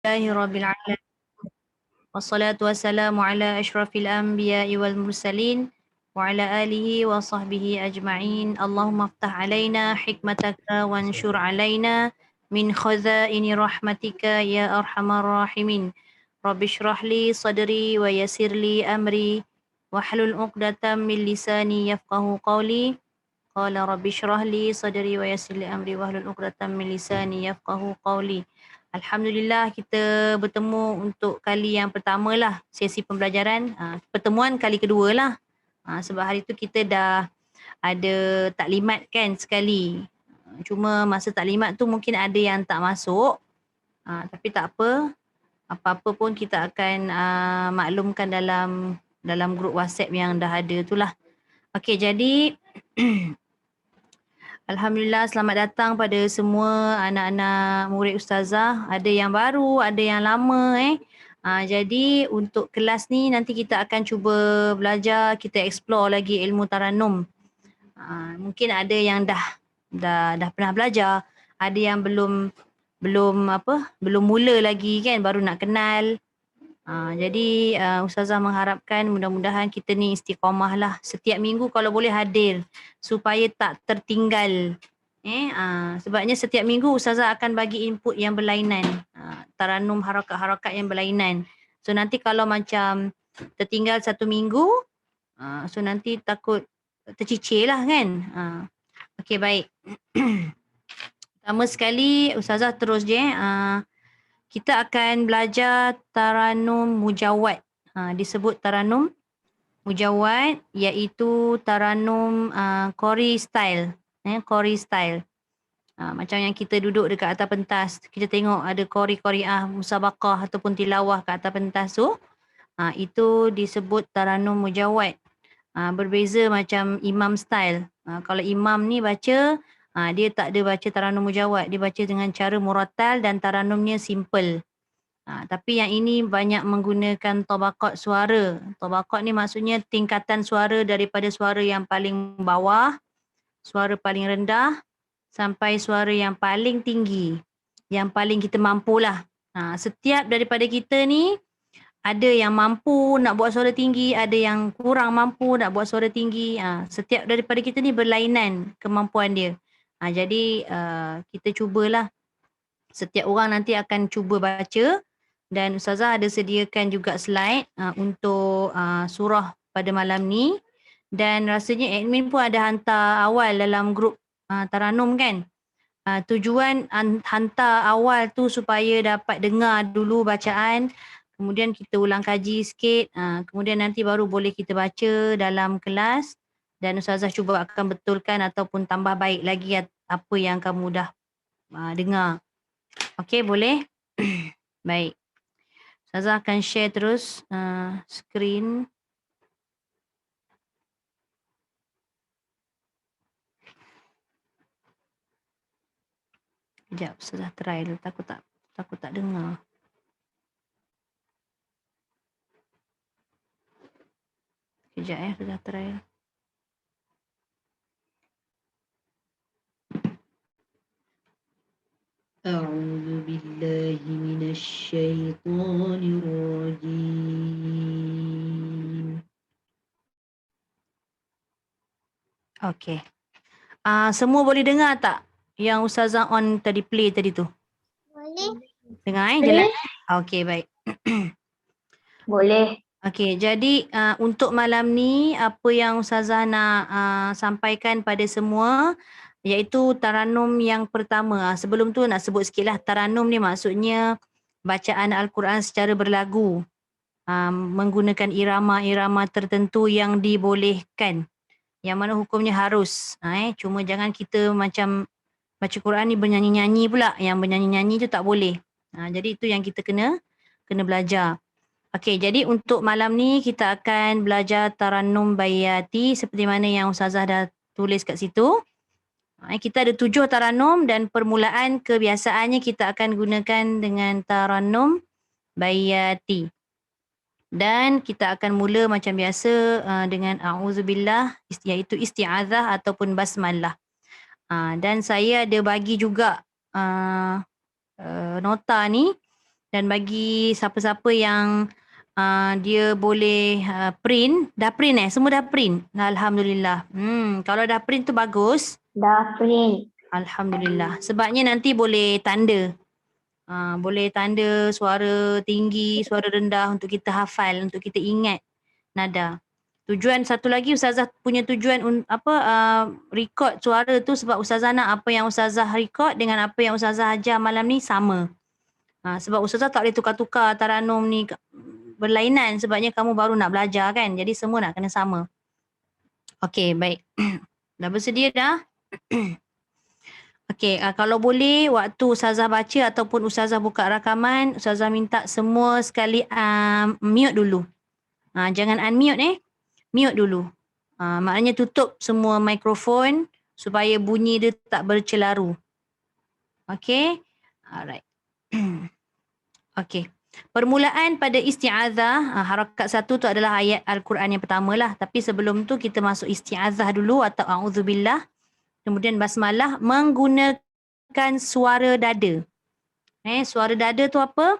Rabbil alamin. Wassalatu wassalamu ala asyrafil anbiya'i wal mursalin wa ala alihi wa sahbihi ajma'in. Allahumma aftah alaina hikmataka wa anshur alaina min khazaini rahmatika ya arhamar rahimin. Rabbi shrah li sadri wa yassir li amri wahlul 'uqdatam min lisani yafqahu qawli. Qala rabbi shrah li sadri wa yassir li amri wahlul 'uqdatam min lisani yafqahu qawli. Alhamdulillah kita bertemu untuk kali yang pertama lah sesi pembelajaran. Pertemuan kali kedua lah. Sebab hari tu kita dah ada taklimat kan sekali. Cuma masa taklimat tu mungkin ada yang tak masuk. Tapi tak apa. Apa-apa pun kita akan maklumkan dalam grup WhatsApp yang dah ada tu lah. Okey, jadi Alhamdulillah, selamat datang pada semua anak-anak murid ustazah. Ada yang baru, ada yang lama Jadi untuk kelas ni nanti kita akan cuba belajar, kita explore lagi ilmu tarannum. Mungkin ada yang dah pernah belajar, ada yang belum mula lagi kan, baru nak kenal. Jadi ustazah mengharapkan mudah-mudahan kita ni istiqamah lah. Setiap minggu kalau boleh hadir supaya tak tertinggal. Sebabnya setiap minggu ustazah akan bagi input yang berlainan. Tarannum harakat-harakat yang berlainan. So nanti kalau macam tertinggal satu minggu, so nanti takut tercicir lah kan. Okey, baik. Pertama sekali ustazah terus je kita akan belajar tarannum mujawwad. Disebut tarannum mujawwad iaitu tarannum qori style. Qori style. Macam yang kita duduk dekat atas pentas, kita tengok ada qori-qoriah, musabaqah ataupun tilawah kat atas pentas tu. Itu disebut tarannum mujawwad. Berbeza macam imam style. Kalau imam ni baca, dia tak ada baca tarannum mujawwad, dia baca dengan cara murattal dan tarannumnya simple. Tapi yang ini banyak menggunakan tabaqat suara. Tabaqat ni maksudnya tingkatan suara daripada suara yang paling bawah, suara paling rendah sampai suara yang paling tinggi, yang paling kita mampulah. Setiap daripada kita ni ada yang mampu nak buat suara tinggi, ada yang kurang mampu nak buat suara tinggi. Setiap daripada kita ni berlainan kemampuan dia. Jadi kita cubalah. Setiap orang nanti akan cuba baca dan ustazah ada sediakan juga slide untuk surah pada malam ni. Dan rasanya admin pun ada hantar awal dalam grup tarannum kan. Tujuan hantar awal tu supaya dapat dengar dulu bacaan, kemudian kita ulang kaji sikit, kemudian nanti baru boleh kita baca dalam kelas dan ustazah cuba akan betulkan ataupun tambah baik lagi apa yang kamu dah dengar. Okey, boleh? Baik. Ustazah akan share terus skrin. Sekejap, Ustazah try dulu. Takut tak dengar. Sekejap Ustazah try. A'udzu billahi minasy syaithanir rajim. Okey. Semua boleh dengar tak yang ustazah on tadi play tadi tu? Boleh. Dengar jelas. Okey, baik. Boleh. Okey, jadi untuk malam ni apa yang ustazah nak sampaikan pada semua iaitu tarannum yang pertama. Sebelum tu nak sebut sikitlah, tarannum ni maksudnya bacaan Al-Quran secara berlagu. Menggunakan irama-irama tertentu yang dibolehkan. Yang mana hukumnya harus. Cuma jangan kita macam baca Quran ni bernyanyi-nyanyi pula. Yang bernyanyi-nyanyi tu tak boleh. Jadi itu yang kita kena belajar. Okey, jadi untuk malam ni kita akan belajar tarannum bayati seperti mana yang ustazah dah tulis kat situ. Kita ada 7 tarannum dan permulaan kebiasaannya kita akan gunakan dengan tarannum bayati. Dan kita akan mula macam biasa dengan a'udzubillah, iaitu isti'azah ataupun basmalah. Dan saya ada bagi juga nota ni Dan bagi siapa-siapa yang dia boleh print, dah print semua dah print. Alhamdulillah. Kalau dah print tu bagus. Dah print. Alhamdulillah. Sebabnya nanti boleh tanda. Boleh tanda suara tinggi, suara rendah untuk kita hafal, untuk kita ingat nada. Tujuan satu lagi, Ustazah punya tujuan record suara tu sebab Ustazah nak apa yang Ustazah record dengan apa yang Ustazah ajar malam ni sama. Sebab Ustazah tak boleh tukar-tukar taranum ni berlainan sebabnya kamu baru nak belajar kan. Jadi semua nak kena sama. Okey, baik. Dah bersedia dah? Okey, kalau boleh waktu Ustazah baca ataupun Ustazah buka rakaman, Ustazah minta semua sekali mute dulu. Jangan unmute mute dulu. Maknanya tutup semua mikrofon supaya bunyi dia tak bercelaru. Okey? Alright. Okey. Permulaan pada isti'azah, harakat 1 tu adalah ayat Al-Quran yang pertama lah. Tapi sebelum tu kita masuk isti'azah dulu atau a'udzubillah. Kemudian basmalah menggunakan suara dada. Suara dada tu apa?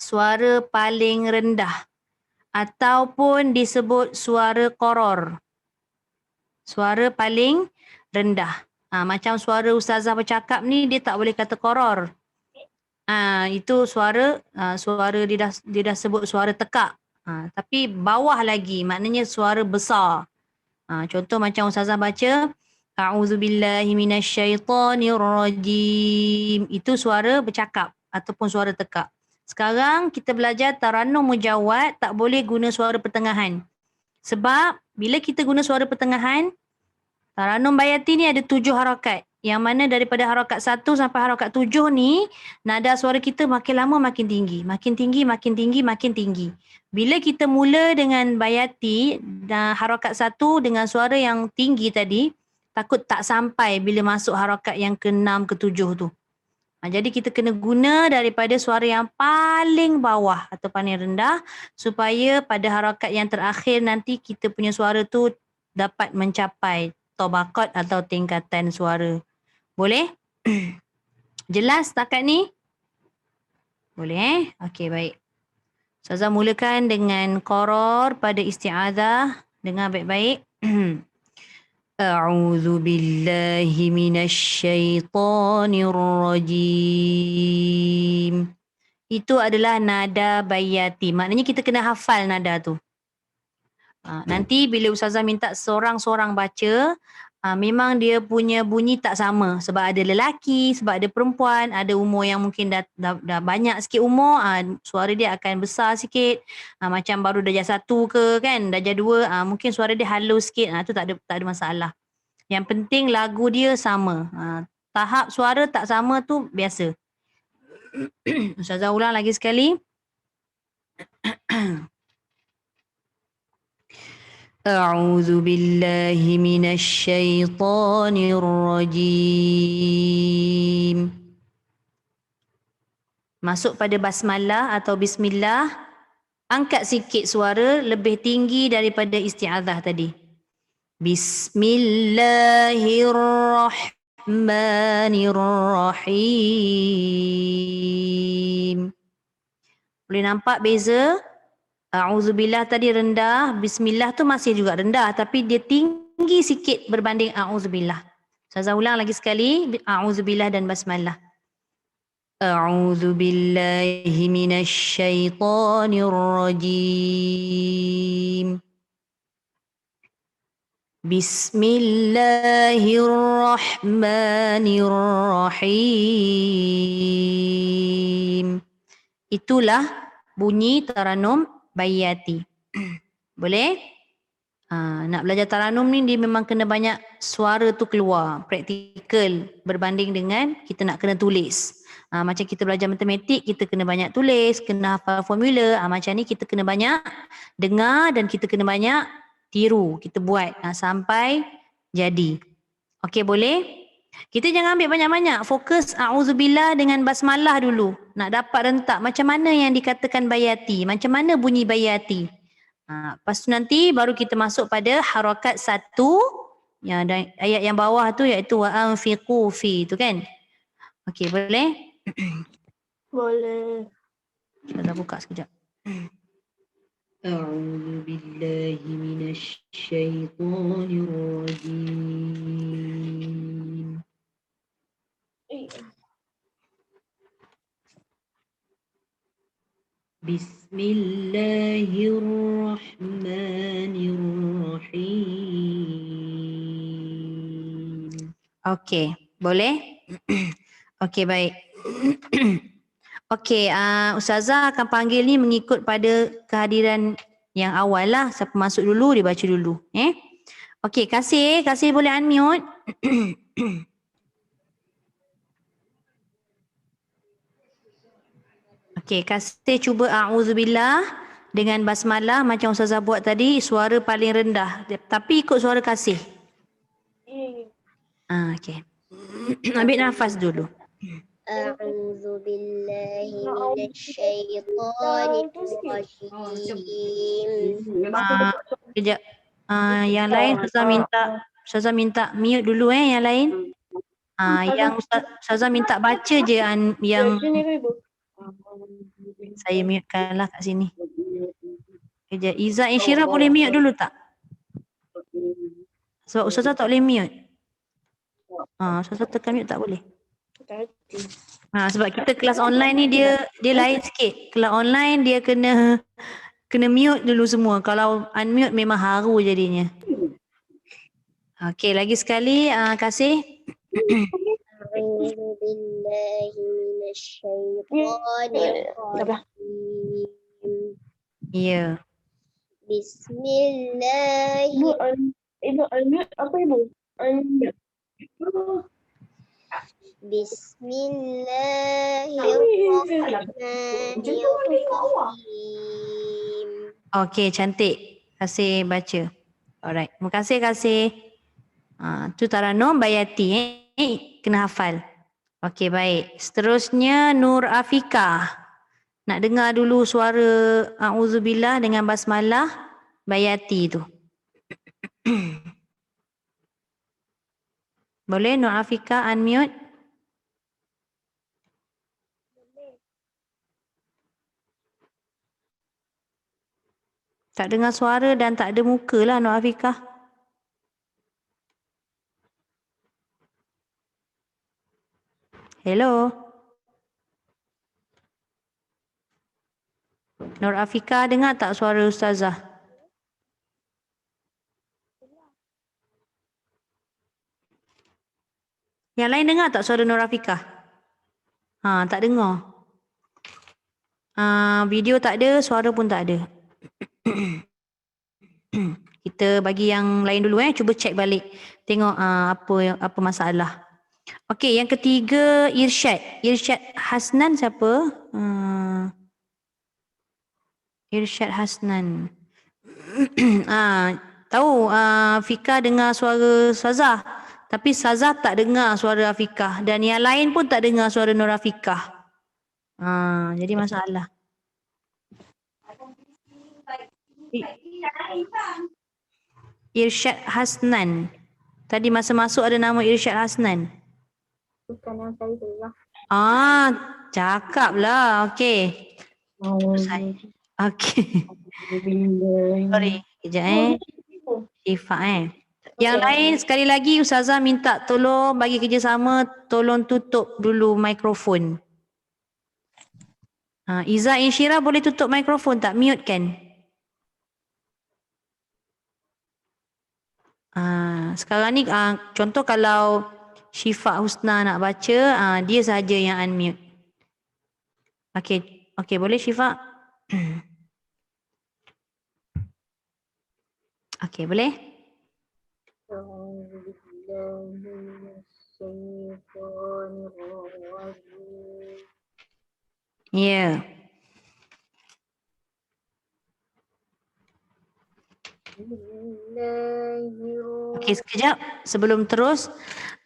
Suara paling rendah. Ataupun disebut suara koror. Suara paling rendah. Macam suara Ustazah bercakap ni dia tak boleh kata koror. Itu suara dia dah sebut suara tekak. Tapi bawah lagi maknanya suara besar. Contoh macam Ustazah baca A'udzubillahi minasyaitonirrajim. Itu suara bercakap ataupun suara tekak. Sekarang kita belajar taranum mujawad, tak boleh guna suara pertengahan. Sebab bila kita guna suara pertengahan, taranum bayati ni ada 7 harakat. Yang mana daripada harakat 1 sampai harakat 7 ni, nada suara kita makin lama makin tinggi. Makin tinggi, makin tinggi, makin tinggi. Bila kita mula dengan bayati, dan harakat 1 dengan suara yang tinggi tadi, takut tak sampai bila masuk harakat yang ke-6, ke-7 tu. Jadi kita kena guna daripada suara yang paling bawah atau paling rendah supaya pada harakat yang terakhir nanti kita punya suara tu dapat mencapai tabaqat atau tingkatan suara. Boleh? Jelas setakat ni? Boleh Okey, baik. Ustazah mulakan dengan qaror pada isti'adzah. Dengar baik-baik. A'udzu billahi minasyaitonir rajim. Itu adalah nada bayati. Maknanya kita kena hafal nada tu. Nanti bila Ustazah minta seorang-seorang baca, memang dia punya bunyi tak sama. Sebab ada lelaki, sebab ada perempuan, ada umur yang mungkin dah banyak sikit umur, suara dia akan besar sikit. Macam baru darjah 1 ke kan, darjah 2, mungkin suara dia halus sikit. Tu tak ada masalah. Yang penting lagu dia sama. Tahap suara tak sama tu biasa. Ustazah ulang lagi sekali. A'udzu billahi minasyaitonir rajim. Masuk pada basmalah atau bismillah, angkat sikit suara lebih tinggi daripada isti'adzah tadi. Bismillahirrahmanirrahim. Boleh nampak beza? A'udzubillah tadi rendah, bismillah tu masih juga rendah tapi dia tinggi sikit berbanding a'udzubillah. Ustazah ulang lagi sekali, a'udzubillah dan basmalah. A'udzubillahi minasyaitonir rajim. Bismillahirrahmanirrahim. Itulah bunyi taranum bayati. Boleh? Nak belajar taranum ni dia memang kena banyak suara tu keluar, praktikal berbanding dengan kita nak kena tulis. Macam kita belajar matematik, kita kena banyak tulis, kena hafal formula. Macam ni kita kena banyak dengar dan kita kena banyak tiru, kita buat sampai jadi. Okey, boleh? Kita jangan ambil banyak-banyak, fokus a'udzubillah dengan basmalah dulu. Nak dapat rentak macam mana yang dikatakan bayati, macam mana bunyi bayati. Lepas tu nanti baru kita masuk pada harakat 1 ya, dan ayat yang bawah tu iaitu wa'anfiqu fi tu kan. Okey, boleh? Boleh. Ustazah buka sekejap. أعوذ بالله من الشيطان الرجيم بسم الله الرحمن الرحيم. Okey, boleh? Okey, baik. Okey, Ustazah akan panggil ni mengikut pada kehadiran yang awal lah. Siapa masuk dulu, dia baca dulu. Okey, Kasih boleh unmute. Okey, Kasih cuba a'udzubillah dengan basmalah macam Ustazah buat tadi, suara paling rendah. Tapi ikut suara Kasih. Okey. Ambil nafas dulu. أعوذ بالله من الشيطان الرجيم. Kejap. Yang lain Ustazah minta mute dulu yang lain. Yang Ustazah minta baca je yang saya mutekan lah kat sini. Kejap. Izzah Insyirah boleh mute dulu tak? Sebab Ustazah tak boleh mute. Ustazah tekan mute tak boleh. Sebab kita kelas online ni dia lain sikit. Kelas online dia kena mute dulu semua. Kalau unmute memang haru jadinya. Okey, lagi sekali Kasih. أعوذ بالله من الشيطان الرجيم. Ya. Bismillah. Ibu unmute apa ibu? Unmute. Bismillahirrahmanirrahim. Okey, cantik. Kasih baca. Alright. Terima kasih Kasih. Tu Taranum Bayati kena hafal. Okey, baik. Seterusnya Nur Afika. Nak dengar dulu suara a'udzubillah dengan basmalah Bayati tu. Boleh Nur Afika unmute? Tak dengar suara dan tak ada muka lah Nur Afika. Hello. Nur Afika dengar tak suara Ustazah? Yang lain dengar tak suara Nur Afika? Tak dengar. Video tak ada, suara pun tak ada. Kita bagi yang lain dulu cuba cek balik. Tengok apa masalah. Okey, yang ketiga Irsyad. Irsyad Hasnan siapa? Irsyad Hasnan. Tahu Fika dengar suara Sazah. Tapi Sazah tak dengar suara Afikah. Dan yang lain pun tak dengar suara Nur Afikah. Jadi masalah. Irsyad Hasnan. Tadi masa masuk ada nama Irsyad Hasnan. Bukan yang saya dengar. Cakap lah. Okey. Okey. Sorry. Kejap Syifa Yang lain sekali lagi Ustazah minta tolong bagi kerjasama, tolong tutup dulu mikrofon. Izzah Insyirah boleh tutup mikrofon tak? Mute kan? Sekarang ni contoh kalau Syifa Husna nak baca, dia saja yang unmute. Okey, boleh Syifa? Okey, boleh? Ya. Okey, sekejap sebelum terus.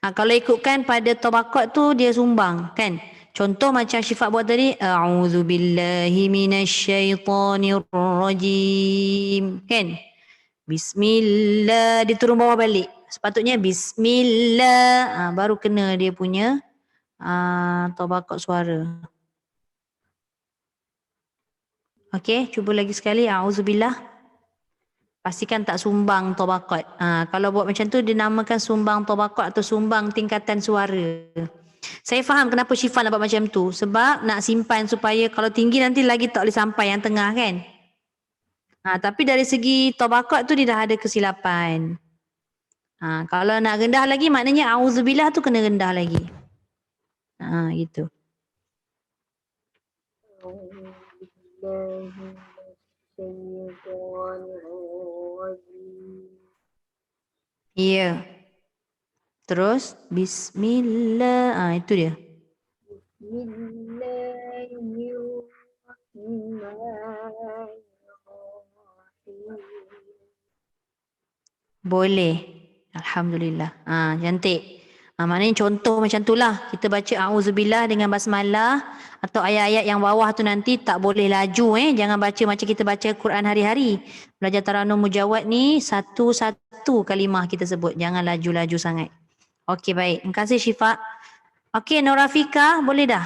Kalau ikutkan pada tabaqat tu dia sumbang kan? Contoh macam Syifa buat tadi, a'udzubillahi minasyaitonirrajim kan? Bismillah, dia turun bawah balik. Sepatutnya bismillah, baru kena dia punya tabaqat suara. Okey, cuba lagi sekali. A'udzubillah. Pastikan tak sumbang tabaqat. Kalau buat macam tu dinamakan sumbang tabaqat atau sumbang tingkatan suara. Saya faham kenapa Syifa nak buat macam tu. Sebab nak simpan supaya kalau tinggi nanti lagi tak boleh sampai yang tengah kan. Tapi dari segi tabaqat tu dia dah ada kesilapan. Kalau nak rendah lagi maknanya auzubillah tu kena rendah lagi. Gitu. Ya. Terus bismillah. Itu dia. Boleh. Alhamdulillah. Cantik. Maknanya contoh macam itulah. Kita baca a'udzubillah dengan basmalah atau ayat-ayat yang bawah tu nanti tak boleh laju Jangan baca macam kita baca Quran hari-hari. Belajar Taranum Mujawad ni satu-satu kalimah kita sebut. Jangan laju-laju sangat. Okey baik. Terima kasih Syifa. Okey Nur Rafika boleh dah?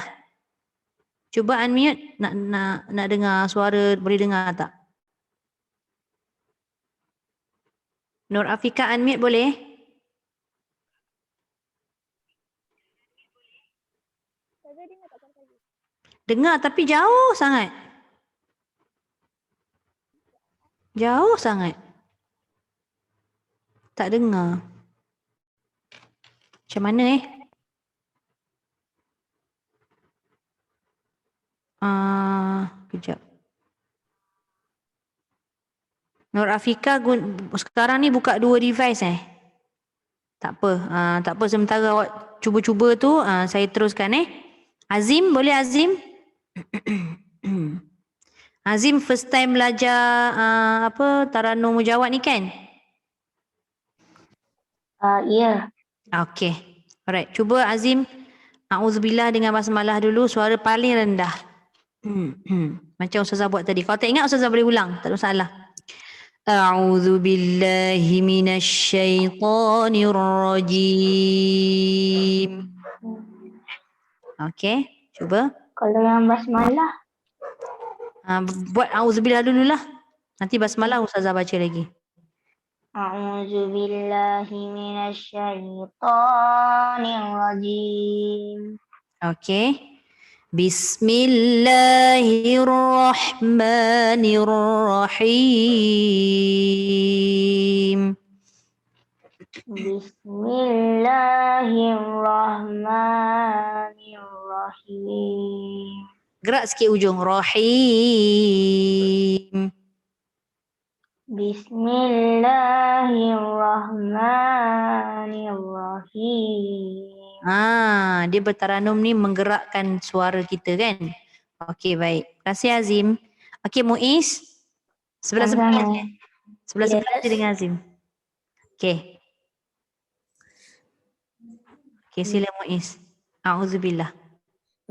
Cuba unmute nak dengar suara, boleh dengar tak? Nur Afika unmute boleh? Dengar tapi jauh sangat. Jauh sangat. Tak dengar. Macam mana kejap. Nur Afika sekarang ni buka dua device Tak apa. Tak apa sementara awak cuba-cuba tu saya teruskan Azim boleh Azim? Azim first time belajar Taranum Mujawad ni kan? Ya. Okay. Alright. Cuba Azim a'udzubillah dengan basmalah dulu. Suara paling rendah. Macam Ustazah buat tadi. Kalau tak ingat Ustazah boleh ulang. Tak ada masalah. A'udzubillahi minasyaitonir rajim. Okay. Cuba. Kalau yang basmalah. Buat a'udzubillah dululah. Nanti basmalah Ustazah baca lagi. A'udzubillahi minasyaitonir rajim. Okay. Bismillahirrahmanirrahim. Bismillahirrahmanirrahim. Gerak sikit ujung. Rahim. Bismillahirrahmanirrahim. Dia bertaranum ni menggerakkan suara kita kan. Okey baik. Terima kasih Azim. Okey Muiz. Sebelah-sebelah je. Sebelah-sebelah je dengan Azim. Okey. Okey sila Muiz. A'udzubillah.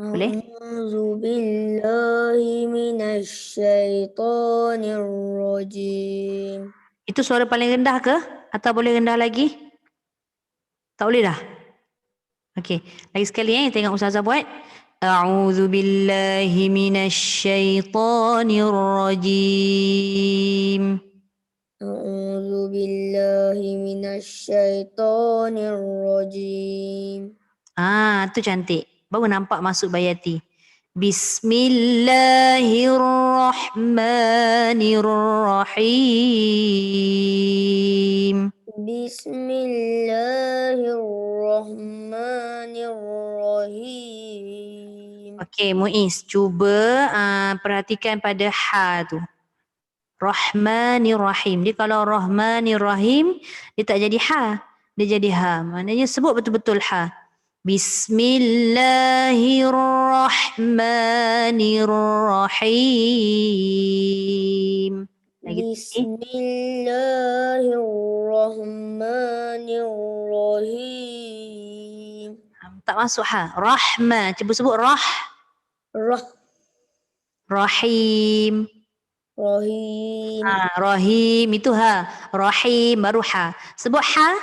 Boleh? A'udzubillahi minasyaitonir rajim. Itu suara paling rendah ke? Atau boleh rendah lagi? Tak boleh dah? Okey. Lagi sekali tengok Ustazah buat. A'udzubillahi minasyaitonir rajim. A'udzubillahi minasyaitonir rajim. Tu cantik. Baru nampak masuk bayati. Bismillahirrahmanirrahim. Bismillahirrahmanirrahim. Okey, Muiz, cuba perhatikan pada ha tu. Rahmanirrahim. Dia kalau Rahmanirrahim, dia tak jadi ha. Dia jadi ha. Maknanya sebut betul-betul ha. Bismillahirrahmanirrahim. Bismillahirrahmanirrahim. Tak masuk ha. Rahman. Cuba sebut rah. Rahim. Rahim. Rahim itu ha. Rahim baru ha. Sebut ha.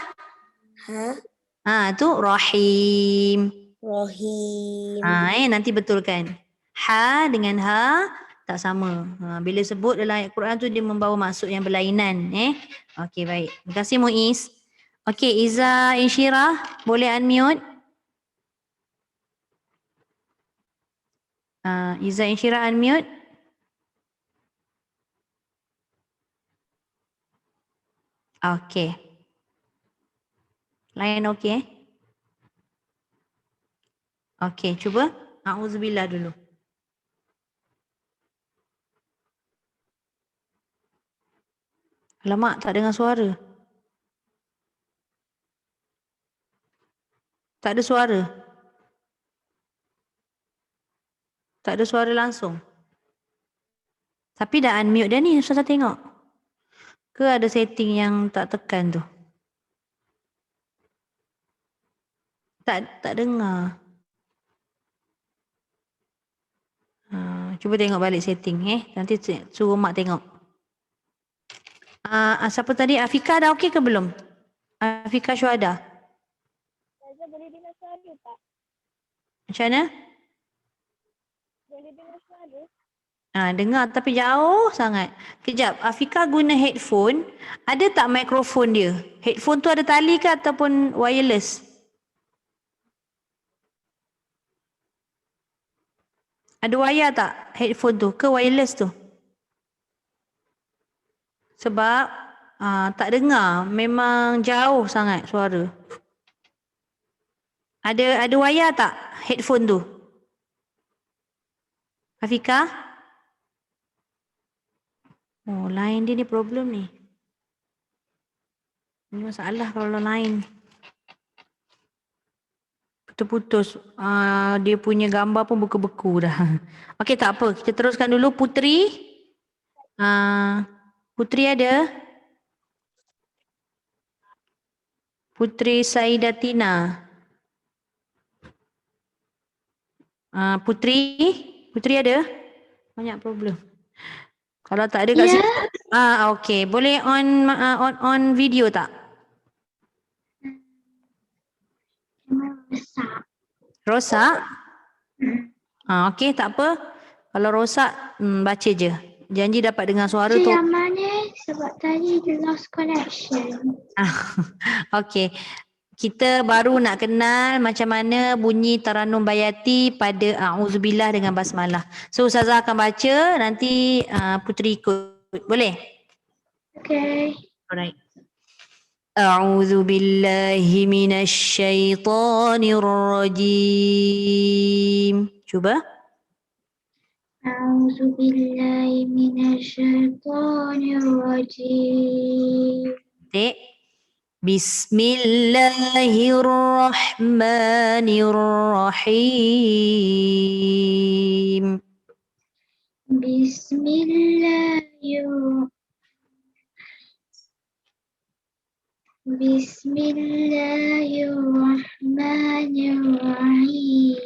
Tu rahim. Rahim. Nanti betulkan. Ha dengan ha, tak sama. Bila sebut dalam ayat Quran tu dia membawa maksud yang berlainan. Okey, baik. Terima kasih Muiz. Okey, Iza Insyirah boleh unmute. Iza Insyirah unmute. Okey. Lain okey. Okey, cuba. A'udzubillah dulu. Alamak, tak dengar suara. Tak ada suara. Tak ada suara langsung. Tapi dah unmute dah ni, Ustazah tengok. Ke ada setting yang tak tekan tu? Tak dengar. Cuba tengok balik setting Nanti suruh mak tengok. Siapa tadi? Afika dah okey ke belum? Afika Syuhada. Ustazah boleh dengar suara tak? Macam mana? Boleh dengar suara? Dengar tapi jauh sangat. Kejap, Afika guna headphone. Ada tak mikrofon dia? Headphone tu ada tali ke ataupun wireless? Ada wayar tak headphone tu ke wireless tu? Sebab tak dengar, memang jauh sangat suara. Ada wayar tak headphone tu? Afika? Oh, line dia ni problem ni. Ini masalah kalau line. Putus-putus. Dia punya gambar pun beku-beku dah. Okey, tak apa. Kita teruskan dulu. Putri. Putri ada? Putri Saidatina. Putri? Putri ada? Banyak problem. Kalau tak ada kat sini. Okey. Boleh on video tak? Rosak? Okey, tak apa. Kalau rosak, baca je. Janji dapat dengar suara tu. Yang mana sebab tadi the lost connection. Okey. Kita baru nak kenal macam mana bunyi Taranum Bayati pada A'udzubillah dengan Basmalah. So Ustazah akan baca, nanti Putri ikut. Boleh? Okay. Alright. أعوذ بالله من الشيطان الرجيم. Cuba. أعوذ بالله من الشيطان الرجيم. بسم الله الرحمن الرحيم. بسم الله الرحمن الرحيم.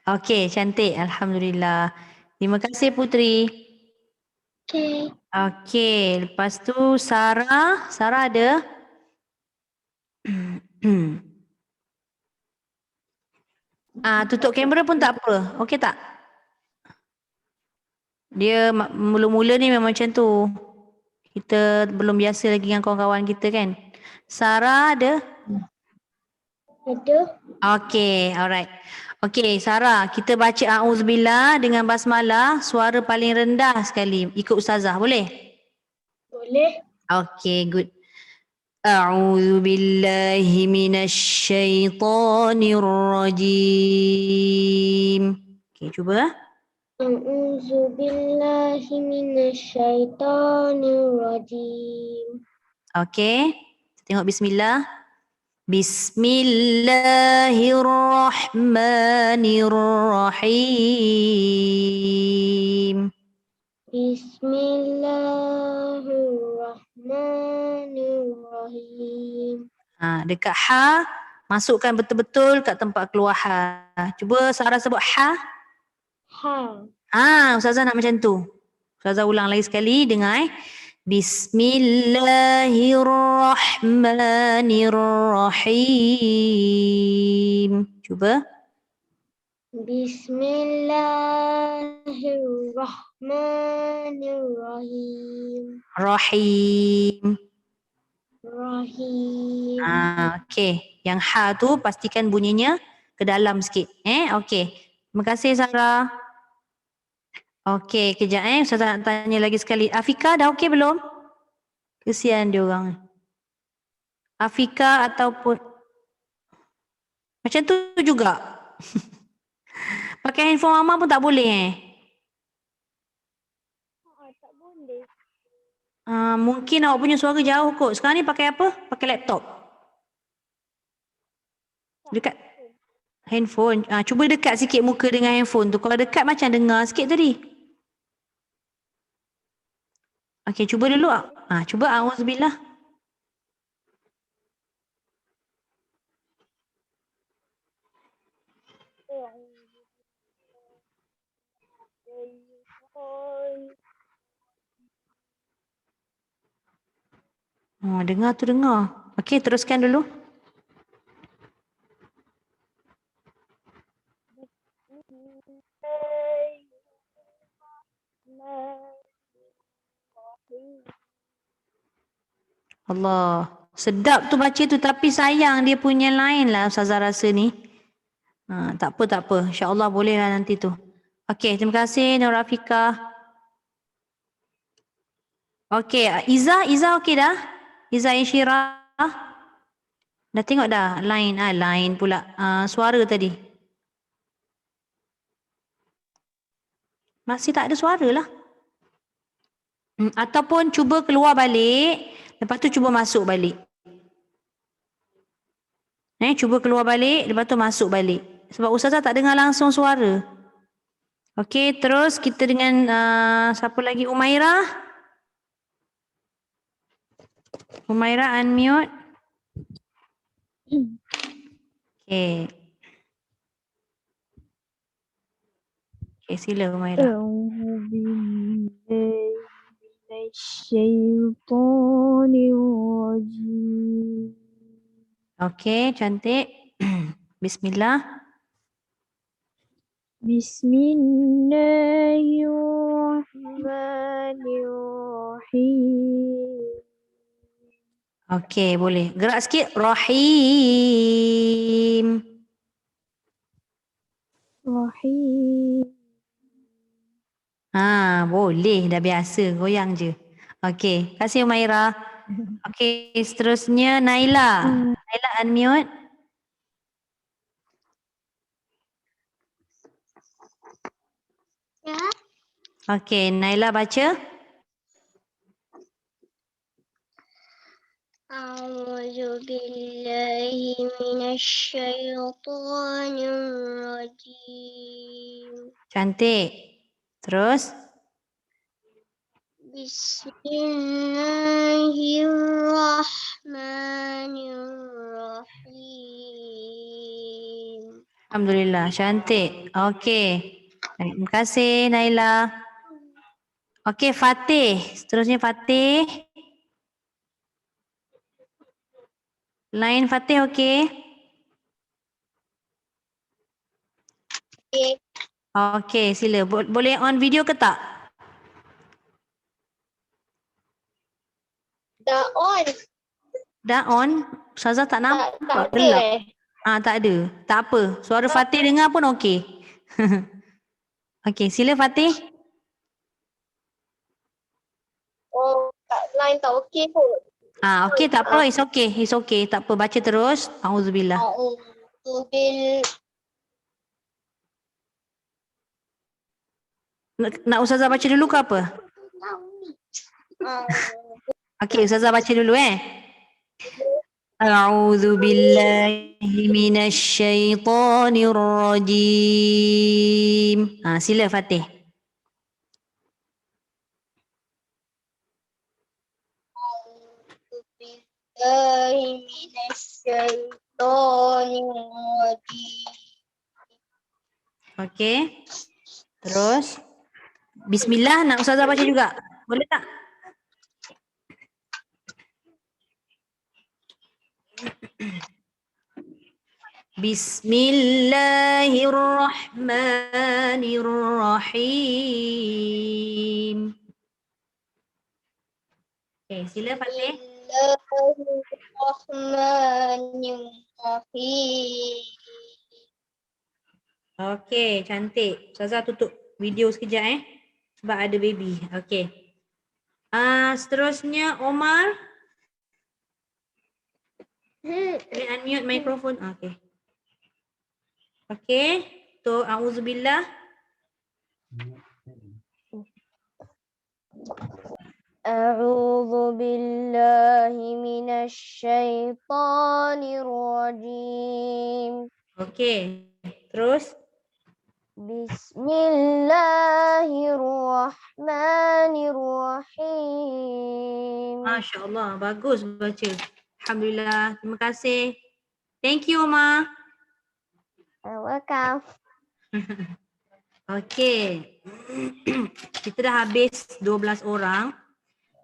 Okey, cantik. Alhamdulillah. Terima kasih Putri. Okay. Okey, lepas tu Sarah. Sarah ada? Tutup kamera pun tak apa. Okey tak? Dia mula-mula ni memang macam tu. Kita belum biasa lagi dengan kawan-kawan kita kan. Sarah ada? Ada. Okey, alright. Okey, Sarah, kita baca A'udzubillah dengan Basmalah, suara paling rendah sekali. Ikut Ustazah, boleh? Boleh. Okey, good. A'udzubillahi minasyaitonirrajim. Okey, cuba. أعوذ بالله من الشيطان الرجيم. Okey. Tengok bismillah. Bismillahirrahmanirrahim. Bismillahirrahmanirrahim. Dekat ha, masukkan betul-betul kat tempat keluar ha. Cuba Sarah sebut ha. Ha. Ustazah nak macam tu. Ustazah ulang lagi sekali, dengar Bismillahirrahmanirrahim. Cuba. Bismillahirrahmanirrahim. Rahim. Rahim. Okey. Yang ha tu pastikan bunyinya ke dalam sikit. Okey. Terima kasih Sarah. Okey, kejap Ustazah nak tanya lagi sekali. Afika dah okey belum? Kesian dia orang. Afika ataupun macam tu juga. Pakai handphone mama pun tak boleh Tak boleh. Mungkin awak punya suara jauh kot. Sekarang ni pakai apa? Pakai laptop. Dekat handphone. Cuba dekat sikit muka dengan handphone tu. Kalau dekat macam dengar sikit tadi. Okey, cuba dulu. Cuba auzubillah. Dengar tu dengar. Okey, teruskan dulu. Allah. Sedap tu baca tu tapi sayang dia punya lain lah Ustazah rasa ni. Tak apa, tak apa. InsyaAllah boleh lah nanti tu. Okey, terima kasih Nur Afika. Okey, Iza okey dah? Iza Insyirah. Dah tengok dah line line pula suara tadi. Masih tak ada suara lah. Ataupun cuba keluar balik, lepas tu cuba masuk balik. Cuba keluar balik, lepas tu masuk balik. Sebab Ustazah tak dengar langsung suara. Okey, terus kita dengan siapa lagi? Umairah. Umairah unmute. Okey. Okey, sila Umairah. Okey, cantik. Bismillah. Bismillahirrahmanirrahim. Okey, boleh. Gerak sikit. Rahim. Rahim. Boleh. Dah biasa. Goyang je. Okey. Kasih Umairah. Okey, seterusnya Naila. Naila unmute. Ya. Okey, Naila baca. A'udzu billahi minasyaitonir rajim. Cantik. Terus. Bismillahirrahmanirrahim. Alhamdulillah, cantik. Okey. Terima kasih Naila. Okey, Fatih. Seterusnya Fatih. Lain Fatih okey? Okey, sila. Boleh on video ke tak? Dah on. Dah on? Ustazah tak nampak. Tak Gelap. ada. Tak ada. Tak apa. Suara Fatih dengar pun okey. Okey, sila Fatih. Oh, kat line tak okey pun. Okey, tak apa. It's okay. It's okay. Tak apa. Baca terus. Auzubillah. A'udzu bil Nak Ustazah baca dulu ke apa? Okey, Ustazah baca dulu A'udzu billahi minasyaitonir rajim. Sila Fatih. billahi minasyaitonir rajim. Okey. Terus Bismillah nak Ustazah baca juga. Boleh tak? Bismillahirrahmanirrahim. Okay, sila Fatih. Bismillahirrahmanirrahim. Okay, cantik. Ustazah tutup video sekejap sebab ada baby. Okay. Seterusnya Omar. Boleh unmute mikrofon. Okay. Okay. Tu auzubillah. A'udzu billahi minasy syaithanir rajim. Okay. Terus. Bismillahirrahmanirrahim. Masya Allah. Bagus baca. Alhamdulillah. Terima kasih. Thank you Omar. Welcome. Okay. Kita dah habis 12 orang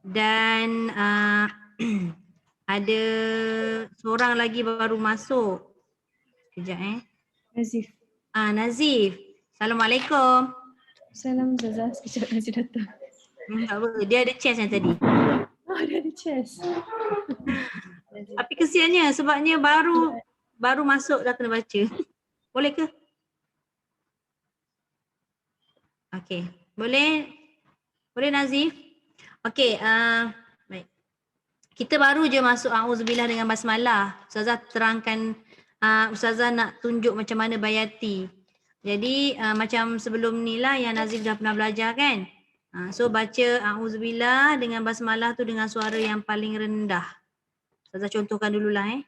dan ada seorang lagi baru masuk. Sekejap Nazif. Nazif. Assalamualaikum. Salam Ustazah. Sekejap Nazif datang. Tak apa, dia ada chest yang tadi. Oh, dia ada chest. Tapi kesiannya sebabnya baru masuk dah kena baca. Boleh ke? Okay. Boleh? Boleh Nazif? Okay. Baik. Kita baru je masuk A'udzubillah dengan basmalah. Ustazah terangkan, Ustazah nak tunjuk macam mana bayati. Jadi macam sebelum ni lah yang Nazif dah pernah belajar kan. So baca A'udzubillah dengan basmalah tu dengan suara yang paling rendah. Ustazah contohkan dululah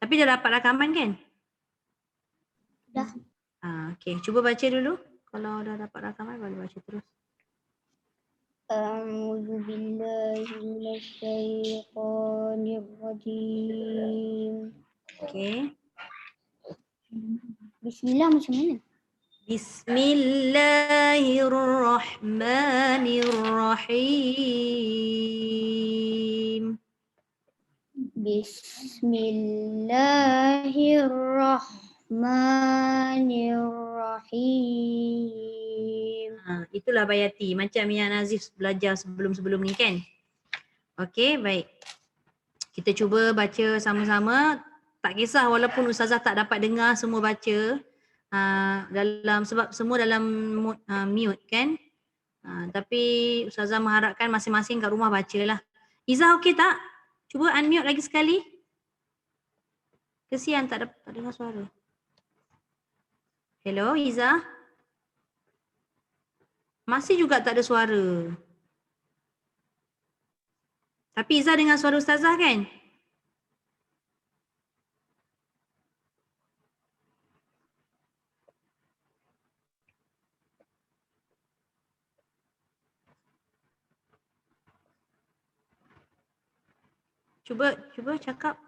Tapi dah dapat rakaman kan? Dah. Okay, cuba baca dulu. Kalau dah dapat rakaman boleh baca terus. A'udzu billahi minasy syaithanir rajim. Okay. Bismillah macam mana? Bismillahirrahmanirrahim. Bismillahirrahmanirrahim. Itulah bayati macam yang Nazif belajar sebelum-sebelum ni kan. Okey, baik. Kita cuba baca sama-sama. Tak kisah walaupun Ustazah tak dapat dengar semua baca. Dalam sebab semua dalam mute kan. Tapi Ustazah mengharapkan masing-masing kat rumah bacalah. Izzah okey tak? Cuba unmute lagi sekali. Kesian tak dengar suara. Hello Izzah. Masih juga tak ada suara. Tapi Izzah dengar suara Ustazah kan? Cuba cakap.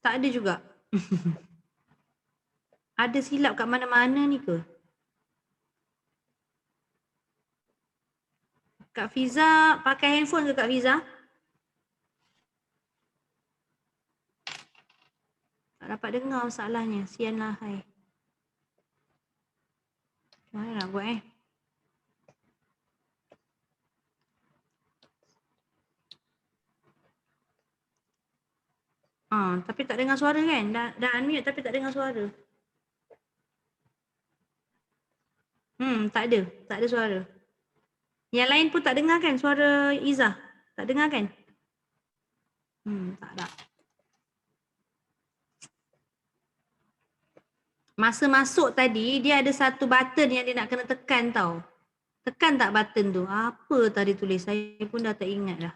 Tak ada juga. Ada silap kat mana-mana ni ke? Kak Fiza pakai handphone ke Kak Fiza? Tak dapat dengar masalahnya. Sianlah hai. Macam mana nak buat tapi tak dengar suara kan? Dah unmute tapi tak dengar suara. Tak ada suara. Yang lain pun tak dengar kan suara Izzah? Tak dengar kan? Tak ada. Masa masuk tadi dia ada satu button yang dia nak kena tekan tau. Tekan tak button tu? Apa tadi tulis? Saya pun dah tak ingat dah.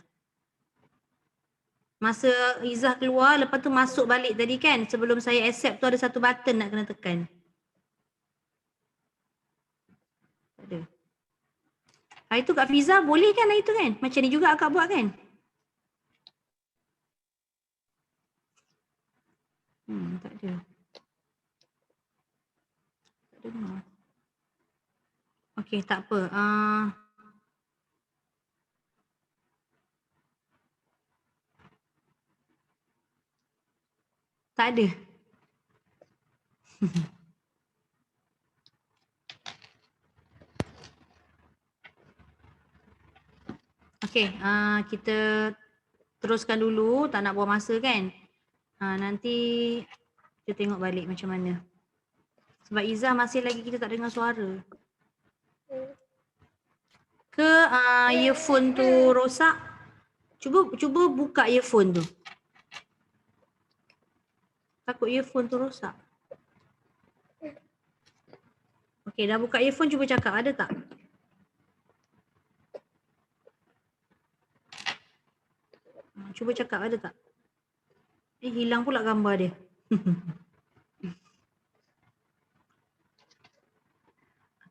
Masa Izzah keluar lepas tu masuk balik tadi kan, sebelum saya accept tu ada satu button nak kena tekan. Tak ada. Hari tu Kak Fiza boleh kan hari tu kan? Macam ni juga akak buat kan? Tak ada. Tak dengar. Okey, tak apa. Tak ada. Okey, kita teruskan dulu, tak nak buang masa kan. Nanti kita tengok balik macam mana. Sebab Izzah masih lagi kita tak dengar suara. Ke earphone tu rosak? Cuba buka earphone tu. Takut earphone tu rosak. Okey, dah buka earphone, cuba cakap ada tak? Cuba cakap ada tak? Hilang pula gambar dia.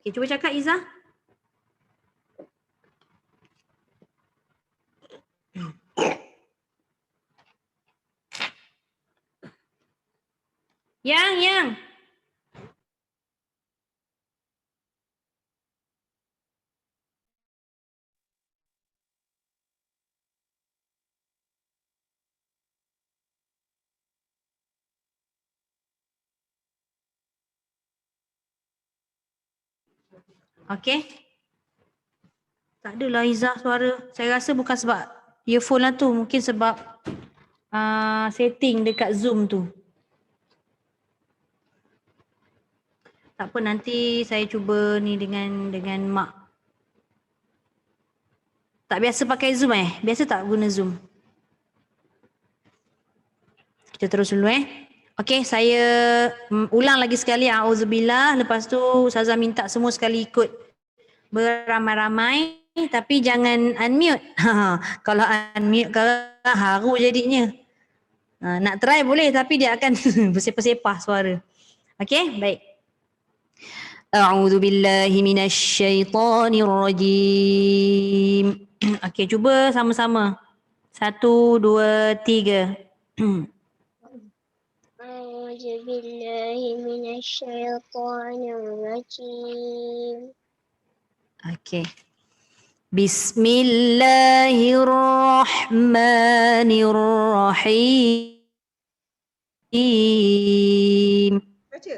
Okey, cuba cakap Izzah. Yang. Okey. Tak adalah Izzah suara. Saya rasa bukan sebab earphone lah tu. Mungkin sebab setting dekat Zoom tu. Tak apa, nanti saya cuba ni dengan Mak. Tak biasa pakai Zoom Biasa tak guna Zoom? Kita terus dulu Okey, saya ulang lagi sekali. Auzubillah. Lepas tu Ustazah minta semua sekali ikut beramai-ramai. Tapi jangan unmute. Kalau unmute kalau haru jadinya. Nak try boleh tapi dia akan bersepah-sepah suara. Okey, baik. A'udzu billahi minasyaitonir rajim. Okey, cuba sama-sama. 1, 2, 3. A'udzu billahi minasyaitonir rajim. Okey. Bismillahirrahmanirrahim. Baca.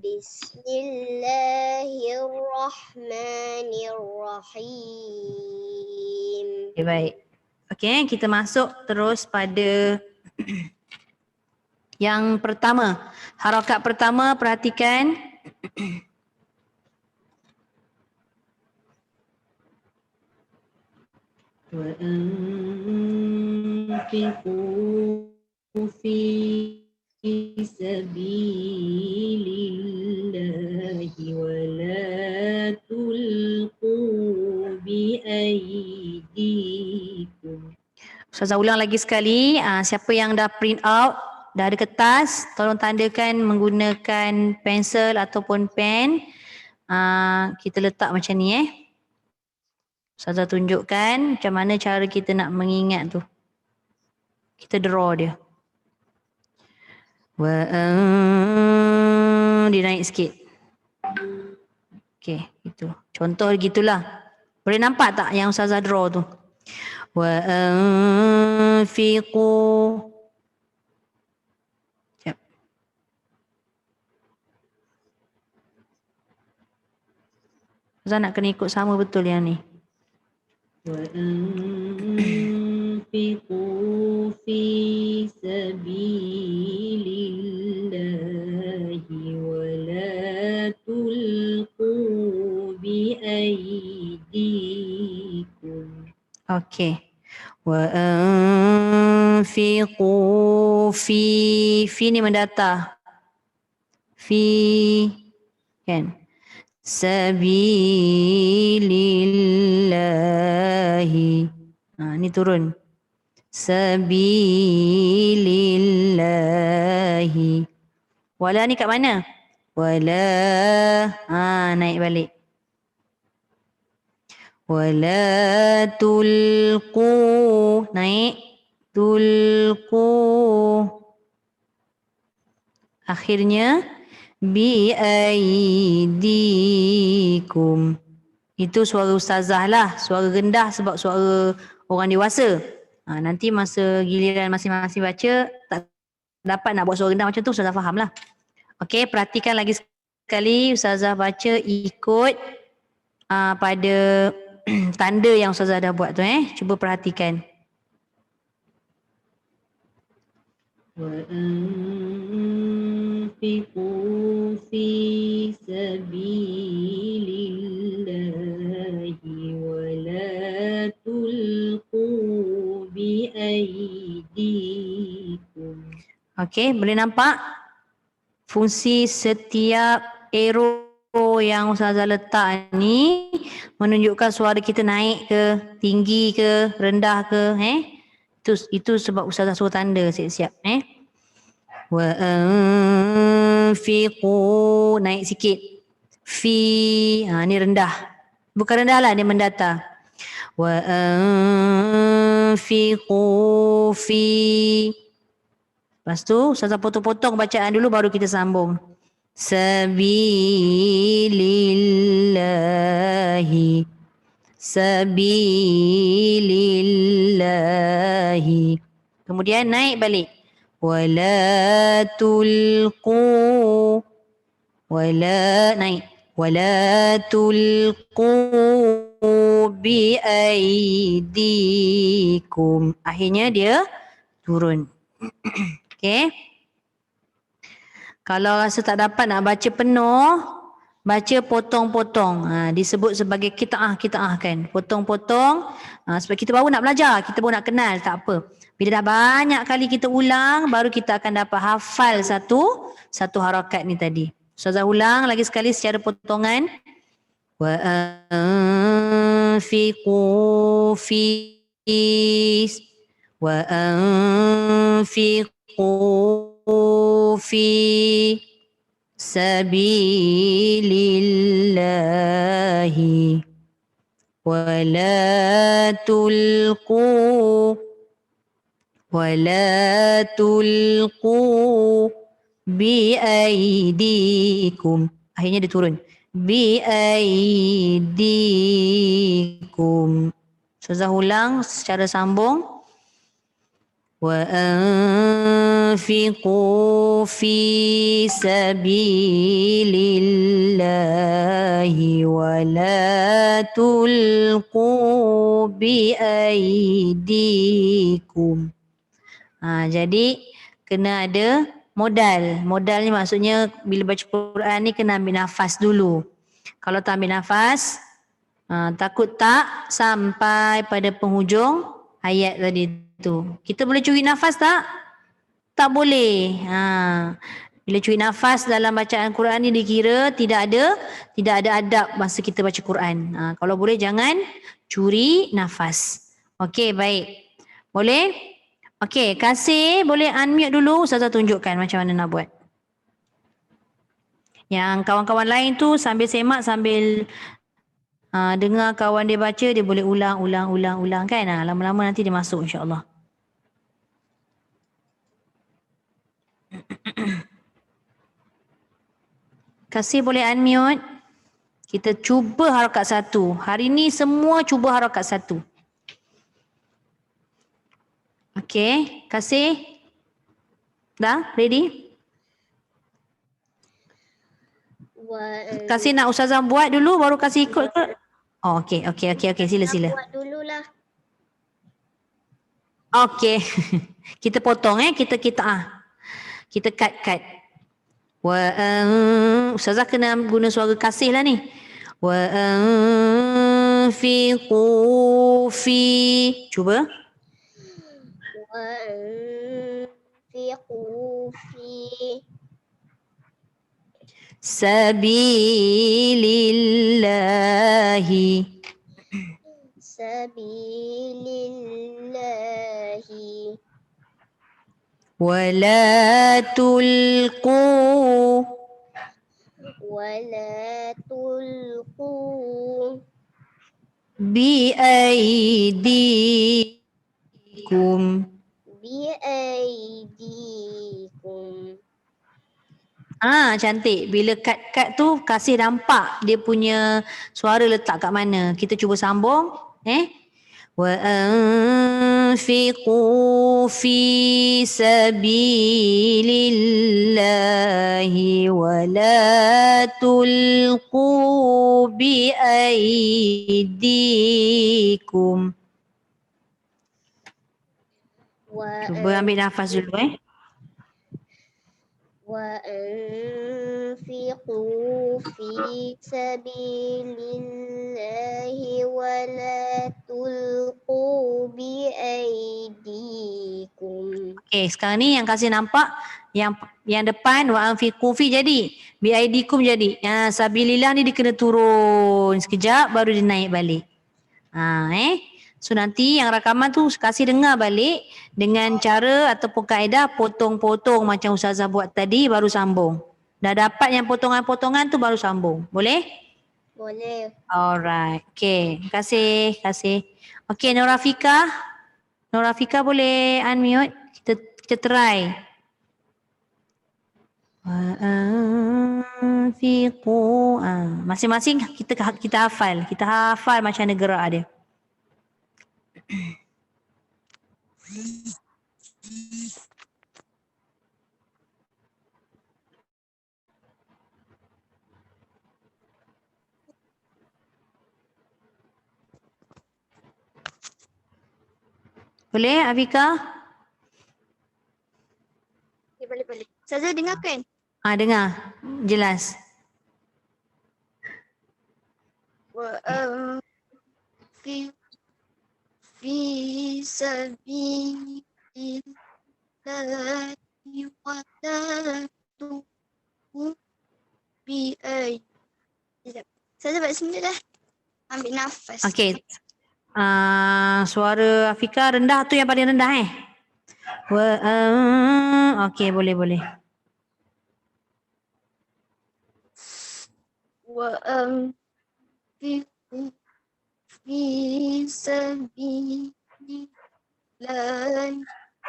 Bismillahirrahmanirrahim. Okay, baik. Okey, kita masuk terus pada yang pertama. Harakat pertama, perhatikan. وأنفقوا في سبيل الله ولا تلقوا بأيديكم. Ustazah ulang lagi sekali. Siapa yang dah print out, dah ada kertas, tolong tandakan menggunakan pensel ataupun pen. Kita letak macam ni Ustazah tunjukkan macam mana cara kita nak mengingat tu. Kita draw dia. Dia naik sikit. Okey, itu. Contoh gitulah. Boleh nampak tak yang Ustazah draw tu? Wa anfiqu. Sekejap. Ustazah nak kena ikut sama betul yang ni. وأنفقوا في سبيل الله ولا تلقوا بأيديكم. Okey. Wa anfiqu fi ni mendata. Fi kan. Sabilillahi. Ni turun. Sabilillahi. Wala ni kat mana? Wala. Naik balik. Wala tulqu. Naik. Tulqu. Akhirnya biaidikum. Itu suara ustazah lah. Suara rendah sebab suara orang dewasa. Nanti masa giliran masing-masing baca tak dapat nak buat suara rendah macam tu, Ustazah faham lah. Okey, perhatikan lagi sekali Ustazah baca ikut pada tanda yang Ustazah dah buat tu Cuba perhatikan. وأنفقوا في سبيل الله ولا تلقوا بأيديكم. Okey, boleh nampak fungsi setiap arrow yang Ustazah letak ni menunjukkan suara kita naik ke, tinggi ke, rendah ke Itu sebab Ustazah suruh tanda siap-siap Wa anfiqu, naik sikit. Fi, ni rendah. Bukan rendah lah, dia mendatar. Wa anfiqu fi. Lepas tu Ustazah potong-potong bacaan dulu baru kita sambung. Sabilillahi, sabilillahi. Kemudian naik balik. Wala tulqu, wala naik. Wala tulqu biaidikum. Akhirnya dia turun. Okey. Kalau rasa tak dapat nak baca penuh, baca potong-potong. Disebut sebagai qitaah kan. Potong-potong. Sebab kita baru nak belajar, kita baru nak kenal, tak apa. Bila dah banyak kali kita ulang, baru kita akan dapat hafal satu harakat ni tadi. Ustazah ulang lagi sekali secara potongan. Wa anfiqu fi, wa anfiqu fi sabilillahi wala tulqu biaidikum. Akhirnya dia turun. Biaidikum. Ustazah ulang secara sambung. Wa anfiqu fi sabilillahi wa la tulqu biaidikum. Jadi kena ada modal. Modal ni maksudnya bila baca Quran ni kena ambil nafas dulu. Kalau tak ambil nafas, takut tak sampai pada penghujung ayat tadi tu. Kita boleh curi nafas tak? Tak boleh. Bila curi nafas dalam bacaan Quran ni dikira tidak ada adab masa kita baca Quran. Kalau boleh jangan curi nafas. Okey, baik. Boleh? Okey, Kasih boleh unmute dulu, Ustazah tunjukkan macam mana nak buat. Yang kawan-kawan lain tu sambil semak, sambil dengar kawan dia baca, dia boleh ulang kan. Lama-lama nanti dia masuk insya-Allah. Kasih boleh unmute. Kita cuba harakat satu. Hari ni semua cuba harakat satu. Okey, Kasih. Dah? Ready? Kasih nak Ustazah buat dulu baru Kasih ikut ke? Oh, okey. Sila. Buat dululah. Okey. Kita potong kita Kita cut. Ustazah kena guna suara Kasih lah ni. Wa anfiqu fi. Cuba. Wa anfiqu fi sabilillahi wala tulqu biaidikum. Cantik. Bila cut tu Kasih nampak dia punya suara letak kat mana. Kita cuba sambung. Wa وأنفقوا في سبيل الله ولا تلقوا بأيديكم. Cuba ambil nafas dulu وأنفقوا في سبيل الله ولا تلقوا بأيديكم. Okey, sekarang ni yang kasih nampak yang depan wa anfiqu fi jadi biaidikum jadi. Sabilillah ni dia kena turun sekejap baru dia naik balik. So nanti yang rakaman tu kasih dengar balik dengan cara ataupun kaedah potong-potong macam Ustazah buat tadi baru sambung. Dah dapat yang potongan-potongan tu baru sambung. Boleh? Boleh. Alright. Okay. Terima kasih. Okay, Norafika. Norafika boleh unmute. Kita try. Wa'anfiqu. Masing-masing kita hafal. Kita hafal macam mana gerak dia. Boleh, Afika? Okay, boleh. Ustazah dengarkan? Dengar. Jelas. في سبيل الله ولا تلقوا بأيديكم. Saya buat sini dah. Ambil nafas. Okey. Suara Afika rendah tu yang paling rendah okey, boleh. وأنفقوا في سبيل الله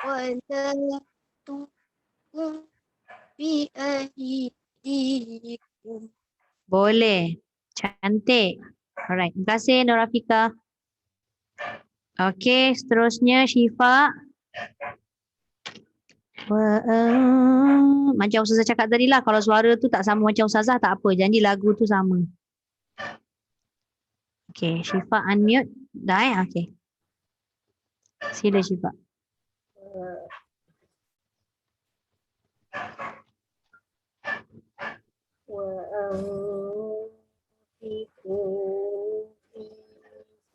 ولا تلقوا بأيديكم. Boleh. Cantik. Alright. Terima kasih Norafika. Okey, seterusnya Syifa. Macam Ustazah cakap tadi lah, kalau suara tu tak sama macam Ustazah tak apa, janji lagu tu sama. Okey, Syifa unmute. Dah okey. Sila Syifa. وأنفقوا في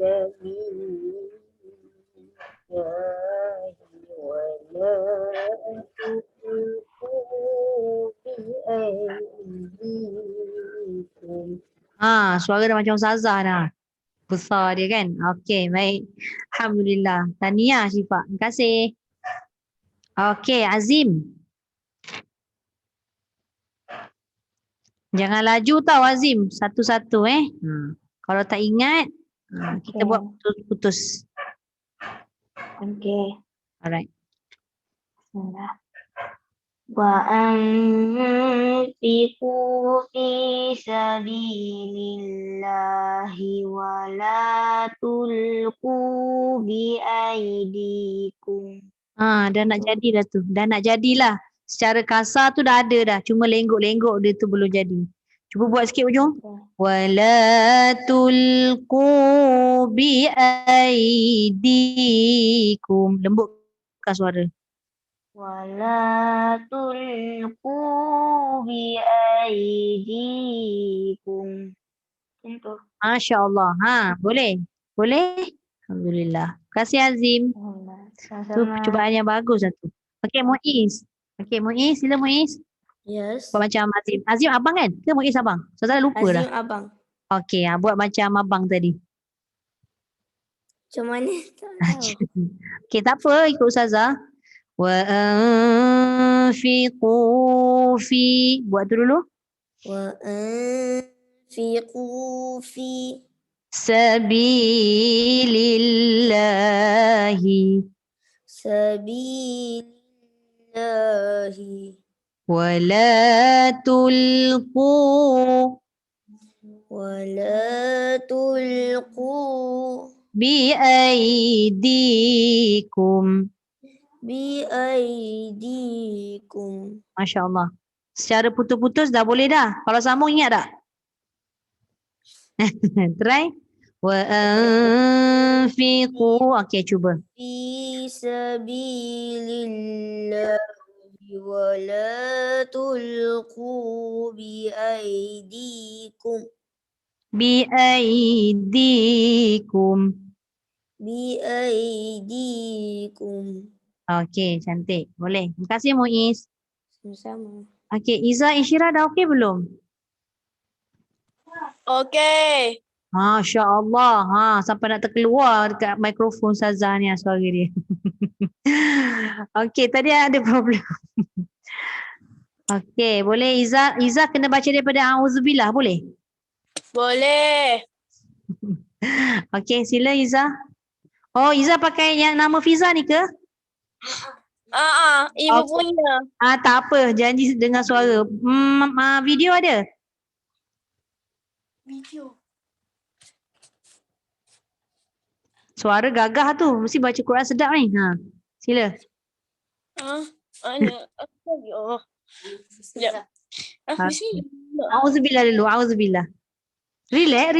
سبيل الله ولا تلقوا بأيديكم. Suara dah macam Ustazah dah. Besar dia kan. Okey, baik. Alhamdulillah. Tahniah Syifa. Terima kasih. Okey, Azim. Jangan laju tau Azim. Satu-satu Kalau tak ingat, kita buat putus-putus. Okay. Alright. وأنفقوا في سبيل الله ولا تلقوا بأيديكم. Dah nak jadi dah tu. Dah nak jadilah. Secara kasar tu dah ada dah. Cuma lenggok-lenggok dia tu belum jadi. Cuba buat sikit ujung. Wala tulqu bi aidikum. Lembutkan suara. ولا تلقوا بأيديكم. Itu. Masya Allah. Boleh? Boleh? Alhamdulillah. Terima kasih Azim. Tu percubaan yang bagus lah tu. Okey, Muiz. Sila Muiz. Yes. Buat macam Azim. Azim abang kan? Ke Muiz abang? Saya lupa dah. Azim abang. Okey, buat macam abang tadi. Macam mana? Tak tahu. Okey, tak apa. Ikut Ustazah. Wa anfiqu fi. Buat tu dulu. Wa anfiqu fi Sabilillahi. sabilillahi Wala tulqu wa la tulqu biaidikum. بأيديكم. Masya Allah. Secara putus-putus dah boleh dah. Kalau sambung ingat tak? Try. Wa anfiqu. Okey, cuba. في سبيل الله ولا تلقوا بأيديكم Biaidikum. بأيديكم. Okey, cantik. Boleh. Terima kasih Muiz. Sama-sama. Okey, Iza Insyirah dah okey belum? Okay. Masya Allah. Sampai nak terkeluar dekat mikrofon Ustazah ni suara dia. Okey, tadi ada problem. Okey, boleh Iza kena baca daripada Auzubillah, boleh? Boleh. Okey, sila Iza. Oh, Iza pakai yang nama Fiza ni ke? Ibu Okay. punya. Tak apa, janji dengar suara. Video ada? Video. Suara gagah tu, mesti baca Quran sedap ni. Sila. Mana? Apa lagi? Oh. Sekejap. Bismillah. Auzubillah dulu, auzubillah. Relax.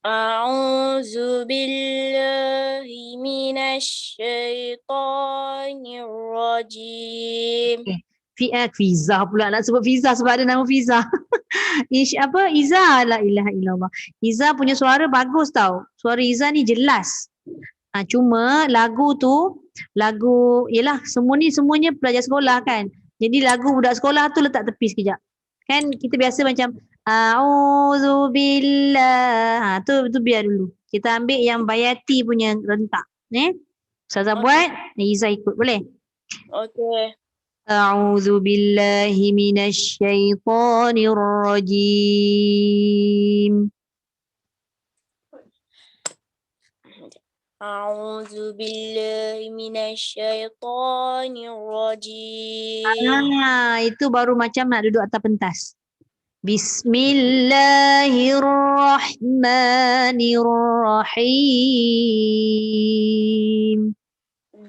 أعوذ بالله من الشيطان الرجيم. Fiza pula nak sebut Fiza sebab ada nama Fiza. Iza, la ilaha illallah. Iza punya suara bagus tau. Suara Iza ni jelas. Cuma lagu yelah semuanya pelajar sekolah kan. Jadi lagu budak sekolah tu letak tepi sekejap. Kan kita biasa macam A'udzubillah. Tu biar dulu. Kita ambil yang Bayati punya rentak. Ustazah buat, Iza ikut boleh? Okay. A'udzubillahi minasyaitonir rajim. أعوذ بالله من الشيطان الرجيم. Itu baru macam nak duduk atas pentas. Bismillahirrahmanirrahim.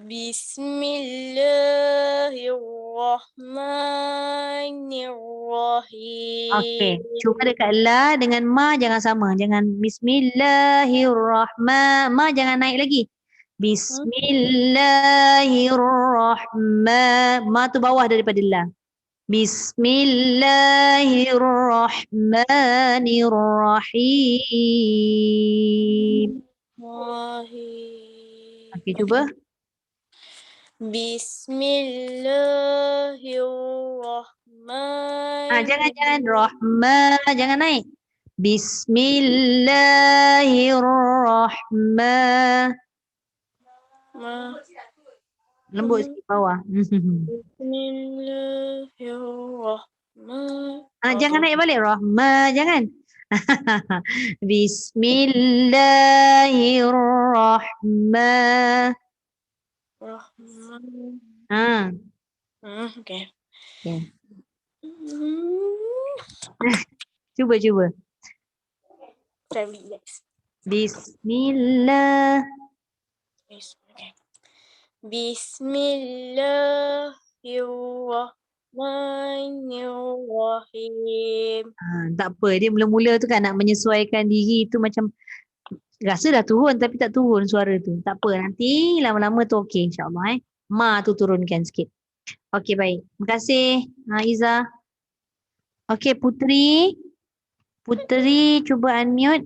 Bismillahirrahmanirrahim. Okey, cuba dekat la dengan ma jangan sama. Jangan bismillahirrahman. Ma jangan naik lagi. Bismillahirrahman. Ma tu bawah daripada la. Bismillahirrahmanirrahim. Okey, cuba. Bismillahirrahmanirrahim. Jangan rahma, jangan naik. Bismillahirrahman. Lembut sikit bawah. Bismillahirrahmanirrahim. Jangan naik balik rahma, jangan. Bismillahirrahman. Okay. Cuba. Try relax. Bismillah. Okay. Bismillahirrahmanirrahim. Tak apa, dia mula-mula tu kan nak menyesuaikan diri tu macam rasa dah turun tapi tak turun suara tu. Tak apa, nanti lama-lama tu okey insya-Allah Ma tu turunkan sikit. Okey, baik. Terima kasih Iza. Okey, Putri. Putri cuba unmute.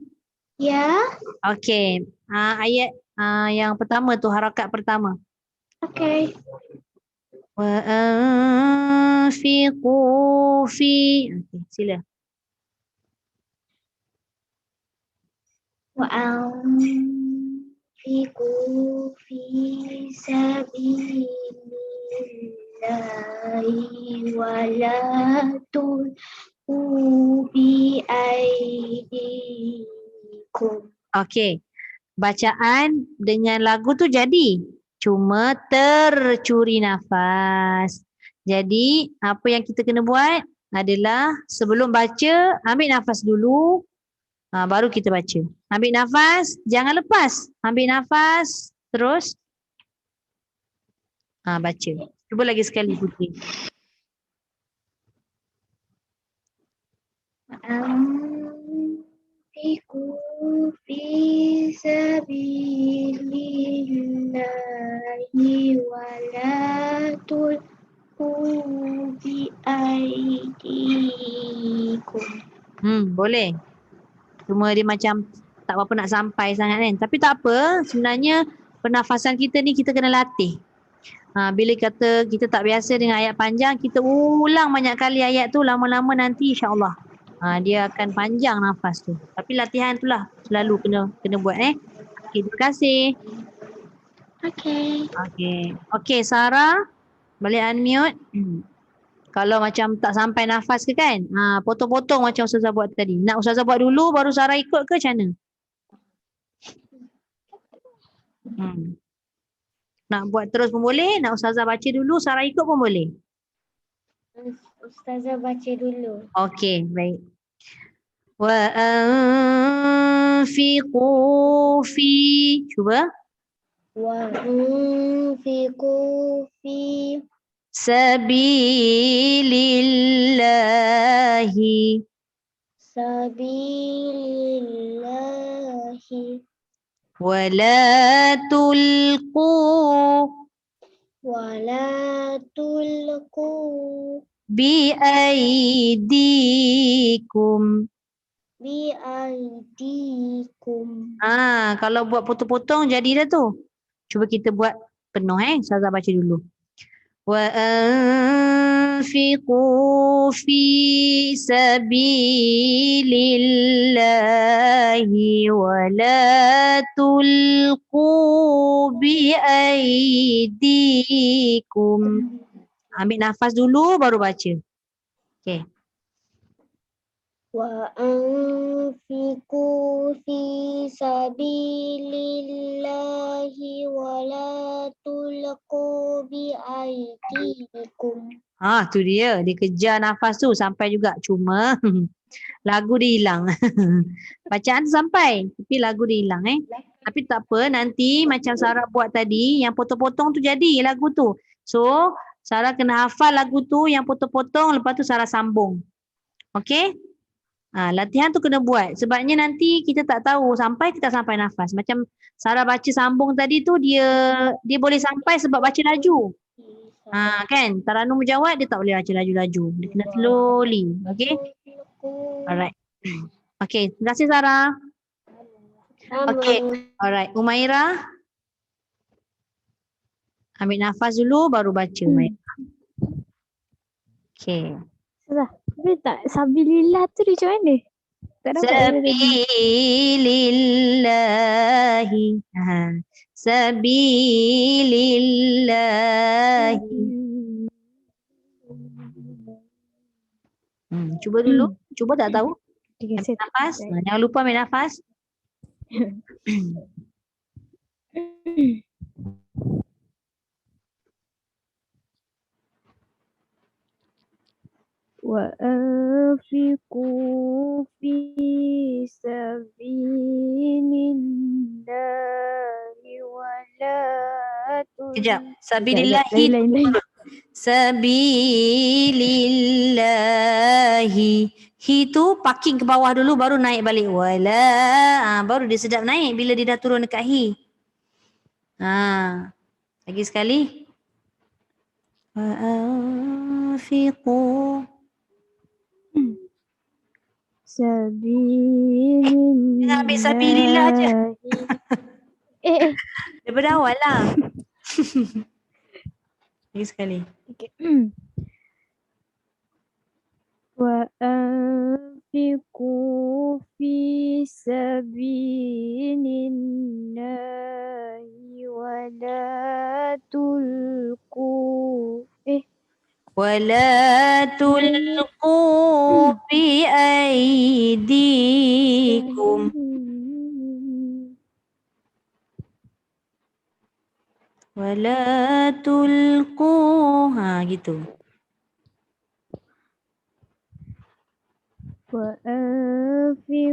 Ya. Okey. Ayat yang pertama tu, harakat pertama. Okay. Wa anfiqu fi. Okey, sila. وأنفقوا في سبيل الله ولا تلقوا بأيديكم. Okey. Bacaan dengan lagu tu jadi. Cuma tercuri nafas. Jadi apa yang kita kena buat adalah sebelum baca ambil nafas dulu. Baru kita baca. Ambil nafas, jangan lepas. Ambil nafas, terus baca. Cuba lagi sekali Putri. أنفقوا في سبيل الله ولا تلقوا بأيديكم. Boleh. Cuma dia macam tak berapa nak sampai sangat kan. Tapi tak apa, sebenarnya pernafasan kita ni kita kena latih. Bila kata kita tak biasa dengan ayat panjang, kita ulang banyak kali ayat tu, lama-lama nanti insya-Allah dia akan panjang nafas tu. Tapi latihan tu lah selalu kena buat Okay, terima kasih. Okay, Sarah balik unmute. Kalau macam tak sampai nafas ke kan, potong-potong macam Ustazah buat tadi. Nak Ustazah buat dulu baru Sarah ikut ke macam mana? Nak buat terus pun boleh, nak Ustazah baca dulu, Sarah ikut pun boleh. Ustazah baca dulu. Okey, baik. Wa anfiqu fi, cuba. Wa anfiqu fi sabilillahi sabilillahi wa la tulqu bi aidikum. Kalau buat potong-potong jadi dah tu. Cuba kita buat penuh Ustazah baca dulu. Wa anfiqu fi sabilillahi wa la tulqu bi aidikum. Ambil nafas dulu baru baca. Okey. Wa anfiqu fi sabilillahi wa la tulqu bi aidikum. Tu dia kejar nafas tu sampai juga, cuma lagu dia hilang. Bacaan tu sampai tapi lagu dia hilang Tapi tak apa, nanti macam Sarah buat tadi yang potong-potong tu jadi lagu tu. So Sarah kena hafal lagu tu yang potong-potong, lepas tu Sarah sambung. Okey? Latihan tu kena buat. Sebabnya nanti kita tak tahu sampai kita sampai nafas. Macam Sarah baca sambung tadi tu, dia boleh sampai sebab baca laju. Kan? Taranum Mujawad dia tak boleh baca laju-laju. Dia kena slowly. Okey? Alright. Okey, terima kasih Sarah. Okey. Alright, Umairah. Ambil nafas dulu baru baca Umairah. Okey. Tapi tak sabilillah tu dia macam mana? Tak dapat. Sabilillahi. Sabilillahi. Cuba dulu. Cuba tak tahu. Ambil nafas. Jangan lupa ambil nafas. Wa anfiqu fi sabilillahi wa la Kejap. Sabilillahi. Sabilillahi. Hi tu parking ke bawah dulu baru naik balik. Wala. Baru dia sedap naik bila dia dah turun dekat hi. Lagi sekali. Wa anfiqu sabilillahi. Jangan ambil sabilillah je. Daripada awal lah. Lagi sekali. Wa anfiqu fi sabilillahi wa la tulqu Wala tulqu bi aidikum. Wala tulqu. Gitu. وأنفقوا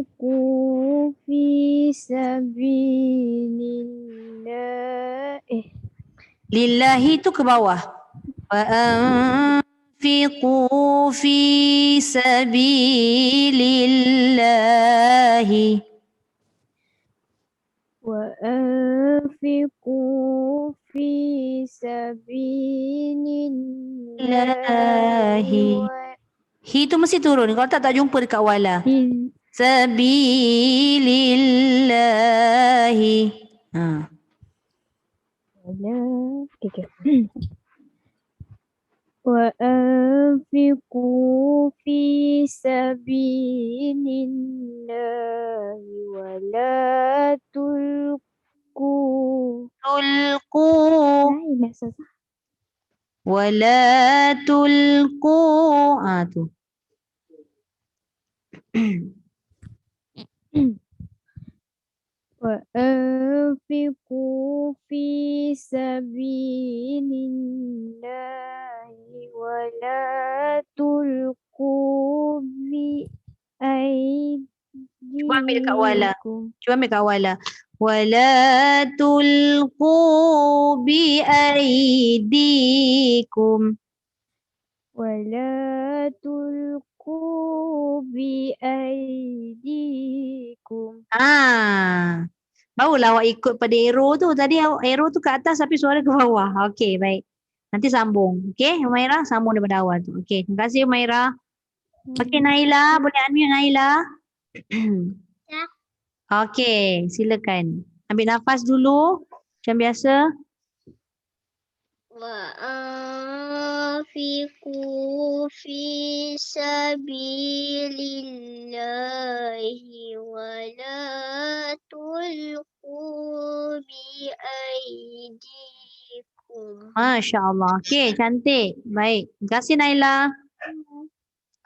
في سبيل الله Lillahi tu ke bawah. Wa anfiqu fi sabilillahi. وأنفقوا في سبيل الله Lillahi. Hi tu mesti turun. Kalau tak jumpa dekat wala. Sabilillahi. Ha. وأنفقوا في سبيل الله ولا تلقوا Tulqu. لا صح Wala tulqu. Ah tu. وأنفقوا في سبيل الله ولا تلقوا Cuba ambil dekat wala. بأيديكم Cuba ambil kat wala. Wala tulqu bi aidikum. ولا تلقوا بأيديكم Ah. Barulah awak ikut pada arrow tu. Tadi arrow tu ke atas tapi suara ke bawah. Okey, baik. Nanti sambung. Okey, Humaira sambung daripada awal tu. Okey, terima kasih Humaira. Okey, Naila, boleh unmute Naila? Ya. Okey, silakan. Ambil nafas dulu macam biasa. وأنفقوا في سبيل الله ولا تلقوا بأيديكم Masya-Allah. Okey, cantik. Baik. Terima kasih Naila.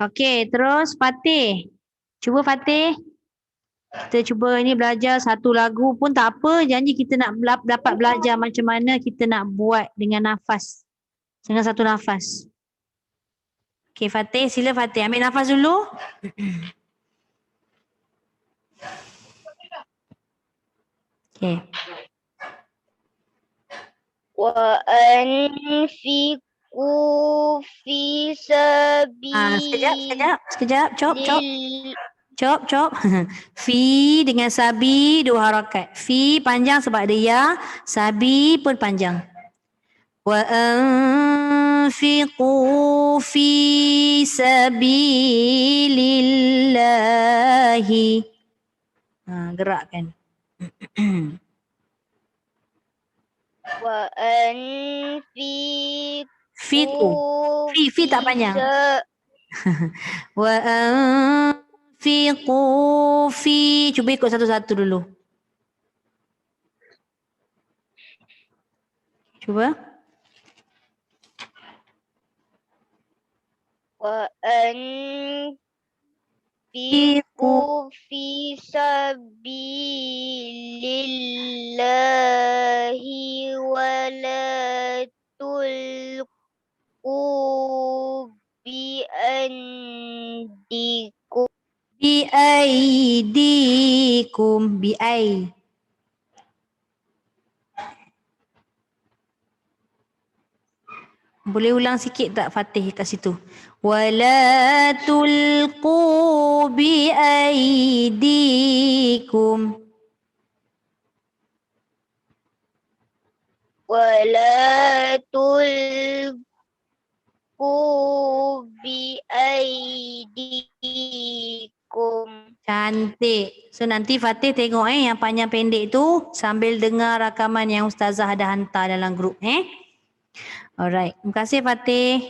Okey, terus Fatih. Cuba Fatih. Kita cuba ni belajar satu lagu pun tak apa. Janji kita nak dapat belajar macam mana kita nak buat dengan nafas. Dengan satu nafas. Okey Fatih, sila Fatih. Ambil nafas dulu. Okey. وأنفقوا في سبيل Sekejap. Cop. Fi dengan sabi dua harakat. Fi panjang sebab ada ya. Sabi pun panjang. Wa anfiqu fi sabilillahi. Gerakkan. وأنفقوا Fi tu. Fi tak panjang. Wa anfiqu fi. Cuba ikut satu-satu dulu. Cuba. وأنفقوا في سبيل الله ولا تلقوا بأيديكم Biaidikum. Biai. Boleh ulang sikit tak Fatih kat situ? Wala tulqu biaidikum. ولا تلقوا بأيديكم. Cantik. So nanti Fatih tengok yang panjang pendek tu sambil dengar rakaman yang Ustazah ada hantar dalam grup Alright. Terima kasih Fatih.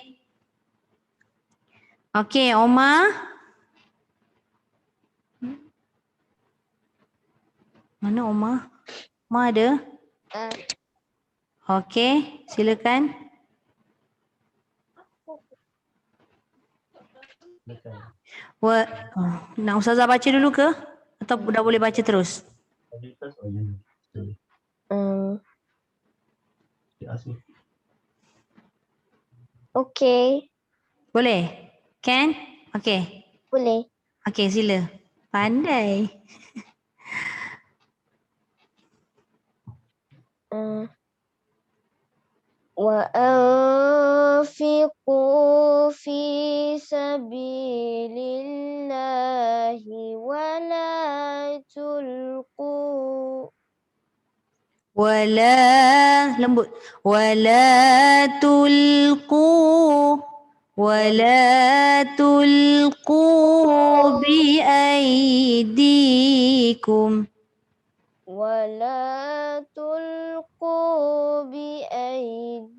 Okey, Omar. Mana Omar? Omar ada? Okey, silakan. Nak Ustazah baca dulu ke? Atau dah boleh baca terus? Okay, Boleh? Can? Okey. boleh. Okey, sila. Pandai. وأنفقوا في سبيل الله ولا تلقوا Wala lembut. Wala tulqu bi aidikum. ولا تلقوا بأيديكم.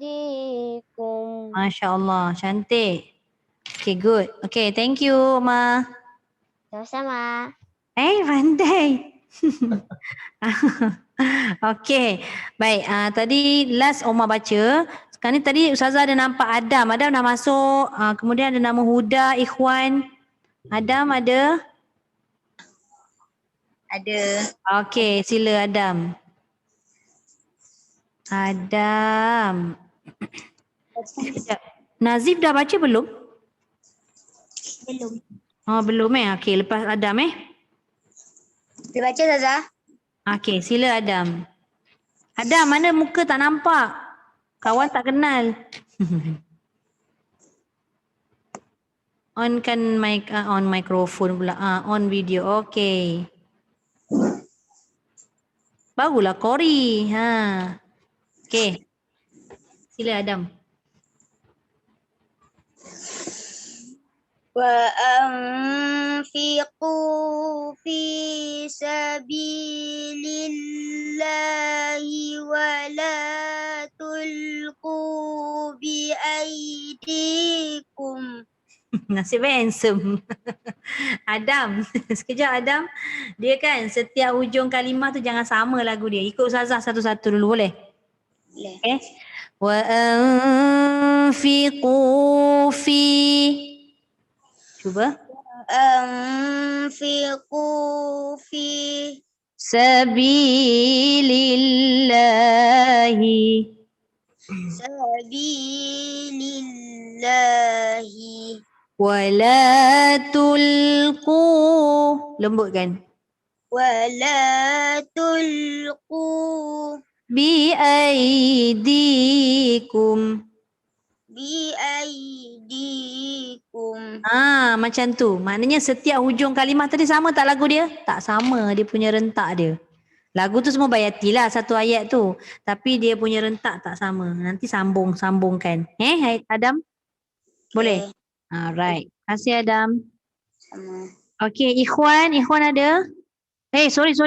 Masya Allah, cantik. Okay, good. Okay, thank you, Ma. Sama-sama. Pandai. Okay, baik. Tadi last Omar baca. Sekarang ni tadi Ustazah ada nampak Adam. Adam dah masuk. Kemudian ada nama Huda, Ikhwan. Adam ada? Ada. Okay, sila Adam. Adam. Sekejap. Nazif dah baca belum? Belum. Oh, belum Okay, lepas Adam Dia baca Zaza. Okay, sila Adam. Adam, mana muka tak nampak? Kawan tak kenal. On kan mic, on mikrofon pula. On video. Okay. Barulah Kori. Okay. Sila Adam. وأنفقوا في سبيل الله ولا تلقوا بأيديكم. Nasib handsome. Adam. Sekejap Adam. Dia kan setiap hujung kalimah tu jangan sama lagu dia. Ikut Ustazah satu-satu dulu boleh? Boleh. Okay. Wa anfiqu fi. Cuba. أنفقوا في Sabilillahi. سبيل الله Wala tulqu. Lembut kan? ولا تلقوا Bi aidikum. بأيديكم. Macam tu. Maknanya setiap hujung kalimah tadi sama tak lagu dia? Tak sama dia punya rentak dia. Lagu tu semua bayati lah satu ayat tu. Tapi dia punya rentak tak sama. Nanti sambungkan. Adam? Boleh? Alright. Terima kasih Adam. Sama. Okay, Ikhwan ada? Sorry.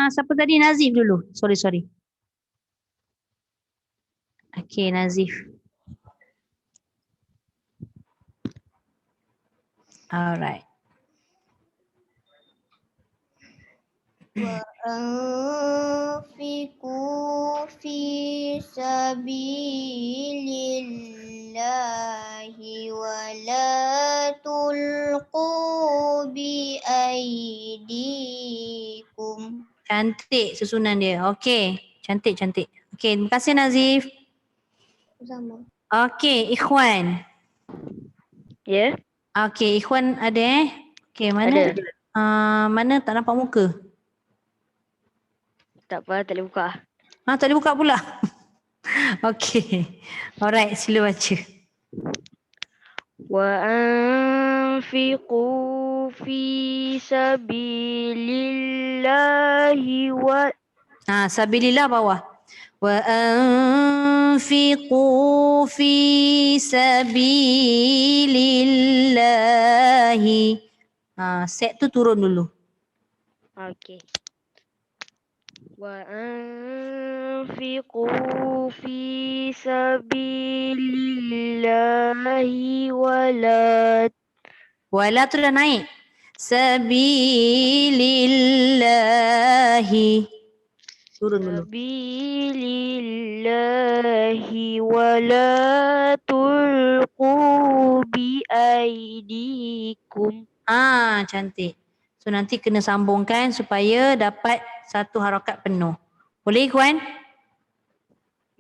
Siapa tadi? Nazif dulu. Sorry. Okay, Nazif. Alright. وأنفقوا في سبيل الله ولا تلقوا بأيديكم. Cantik susunan dia. Okay. Cantik. Okay, terima kasih Nazif. Sama. Okay, Ikhwan. Ya? Okay, Ikhwan ada Okay, mana? Ada. Mana tak nampak muka? Tak apa, tak boleh buka. Tak boleh buka pula. Okay. Alright, sila baca. وأنفقوا في سبيل الله Sabilillah bawah. Wa anfiqu fi sabilillahi. Set tu turun dulu. Okey. وأنفقوا في سبيل الله Wala tu dah naik. Sabilillahi. Turun dulu. سبيل الله ولا تلقوا بأيديكم. Cantik. So nanti kena sambungkan supaya dapat satu harakat penuh. Boleh Ikhwan?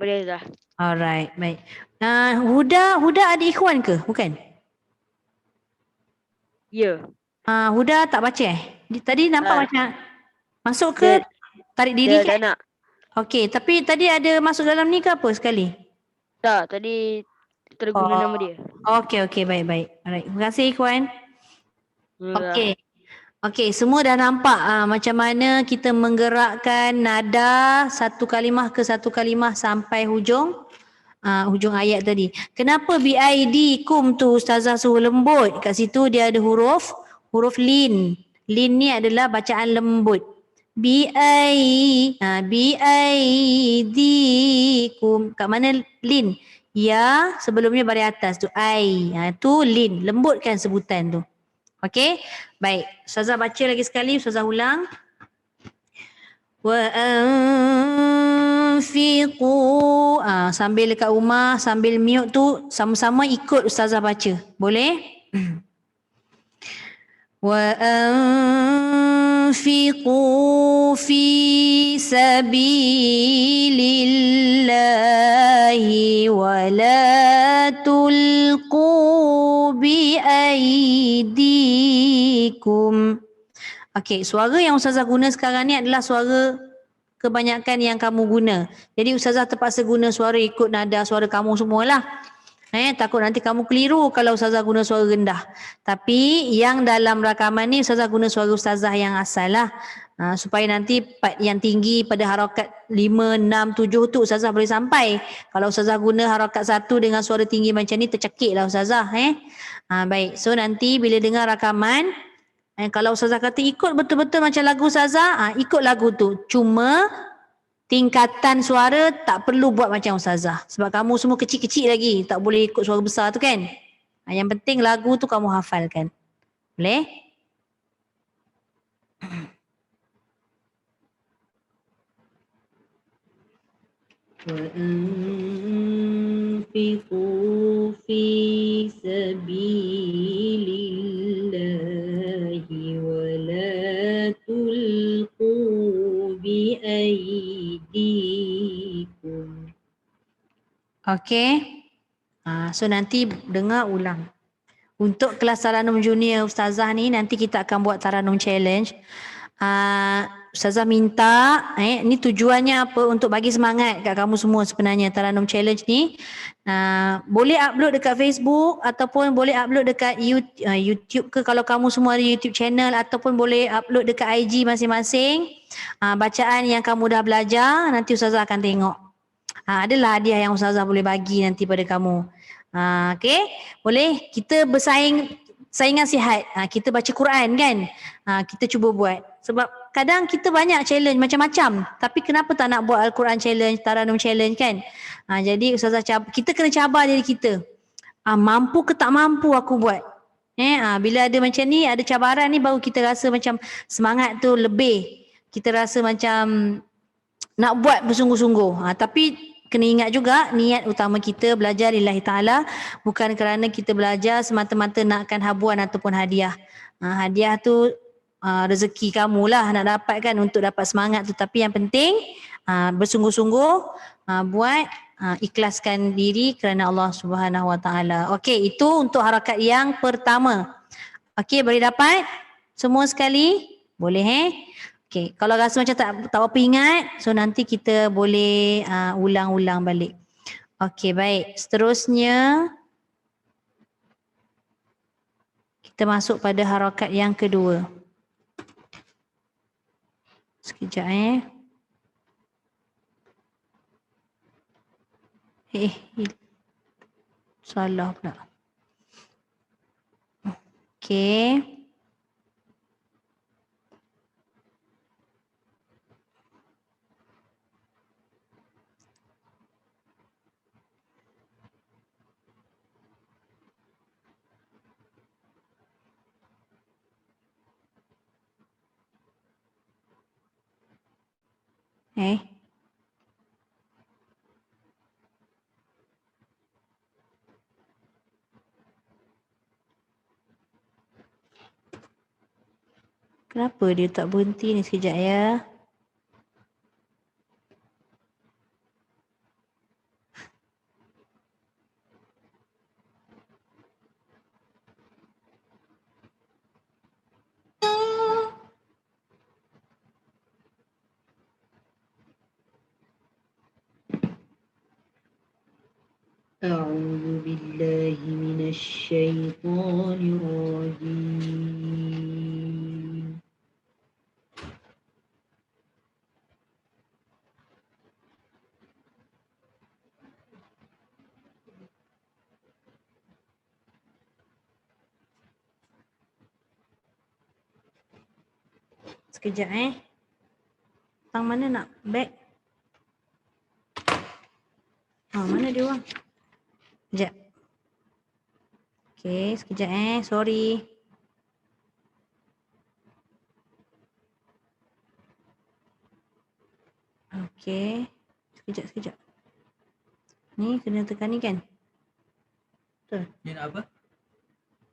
Boleh dah. Alright, baik. Huda ada Ikhwan ke? Bukan? Ya. Huda tak baca Tadi nampak Ah, macam masuk ke Dia tarik diri dah kan? nak. Okey, tapi tadi ada masuk dalam ni ke apa sekali? Tak, tadi terguna nama dia. Okey, baik. Alright, terima kasih Ikhwan. Alhamdulillah. Okey, semua dah nampak macam mana kita menggerakkan nada satu kalimah ke satu kalimah sampai hujung ayat tadi. Kenapa BID-kum tu Ustazah suruh lembut? Kat situ dia ada huruf lin. Lin ni adalah bacaan lembut. BID-kum. Kat mana lin? Ya, sebelumnya baris atas tu ai. Tu lin. Lembutkan sebutan tu. Okey? Baik. Ustazah baca lagi sekali. Ustazah ulang. Wa anfiqu. Sambil dekat rumah, sambil mute tu, sama-sama ikut Ustazah baca. Boleh? Wa anfiqu fi sabilillahi wa la tulqu bi aidikum. Okey, suara yang Ustazah guna sekarang ni adalah suara kebanyakan yang kamu guna. Jadi Ustazah terpaksa guna suara ikut nada suara kamu semualah. Takut nanti kamu keliru kalau Ustazah guna suara rendah. Tapi yang dalam rakaman ni Ustazah guna suara Ustazah yang asal lah. Supaya nanti part yang tinggi pada harakat 5, 6, 7 tu Ustazah boleh sampai. Kalau Ustazah guna harakat 1 dengan suara tinggi macam ni tercekik lah Ustazah. Baik, so nanti bila dengar rakaman, kalau Ustazah kata ikut betul-betul macam lagu Ustazah, ikut lagu tu. Cuma tingkatan suara tak perlu buat macam Ustazah. Sebab kamu semua kecil-kecil lagi. Tak boleh ikut suara besar tu kan. Yang penting lagu tu kamu hafalkan. Boleh? وَأَنفِقُوا فِي سَبِيلِ اللَّهِ وَلَا تُلْقُوا بِأَيْدِيكُمْ. Okey. So nanti dengar ulang. Untuk kelas Taranum Junior Ustazah ni nanti kita akan buat Taranum Challenge. Ustazah minta, ni tujuannya apa? Untuk bagi semangat kat kamu semua sebenarnya Taranum Challenge ni. Boleh upload dekat Facebook ataupun boleh upload dekat YouTube ke kalau kamu semua ada YouTube channel, ataupun boleh upload dekat IG masing-masing. Bacaan yang kamu dah belajar nanti Ustazah akan tengok. Adalah hadiah yang Ustazah boleh bagi nanti pada kamu. Okey, boleh kita saingan sihat. Kita baca Quran kan. Kita cuba buat. Sebab kadang kita banyak challenge macam-macam. Tapi kenapa tak nak buat Al-Quran challenge, Taranum challenge kan? Jadi Ustazah kita kena cabar diri kita. Mampu ke tak mampu aku buat. Bila ada macam ni, ada cabaran ni baru kita rasa macam semangat tu lebih. Kita rasa macam nak buat bersungguh-sungguh. Tapi kena ingat juga niat utama kita belajar lillahi ta'ala. Bukan kerana kita belajar semata-mata nakkan habuan ataupun hadiah. Hadiah tu rezeki kamu lah nak dapatkan untuk dapat semangat tu. Tapi yang penting bersungguh-sungguh buat, ikhlaskan diri kerana Allah Subhanahu Wa Taala. Okey, itu untuk harakat yang pertama. Okey, boleh dapat semua sekali? Boleh Okey, kalau rasa macam tak apa ingat, so nanti kita boleh ulang-ulang balik. Okey, baik. Seterusnya kita masuk pada harakat yang kedua. Sekejap salah pula. Okey. Kenapa dia tak berhenti ni sekejap ya? أعوذ بالله من الشيطان الرجيم. Sekejap Tang mana nak back? Mana dia orang? Sekejap. Okay, sekejap sorry. Okay, sekejap. Ni kena tekan ni kan? Betul? Ni nak apa?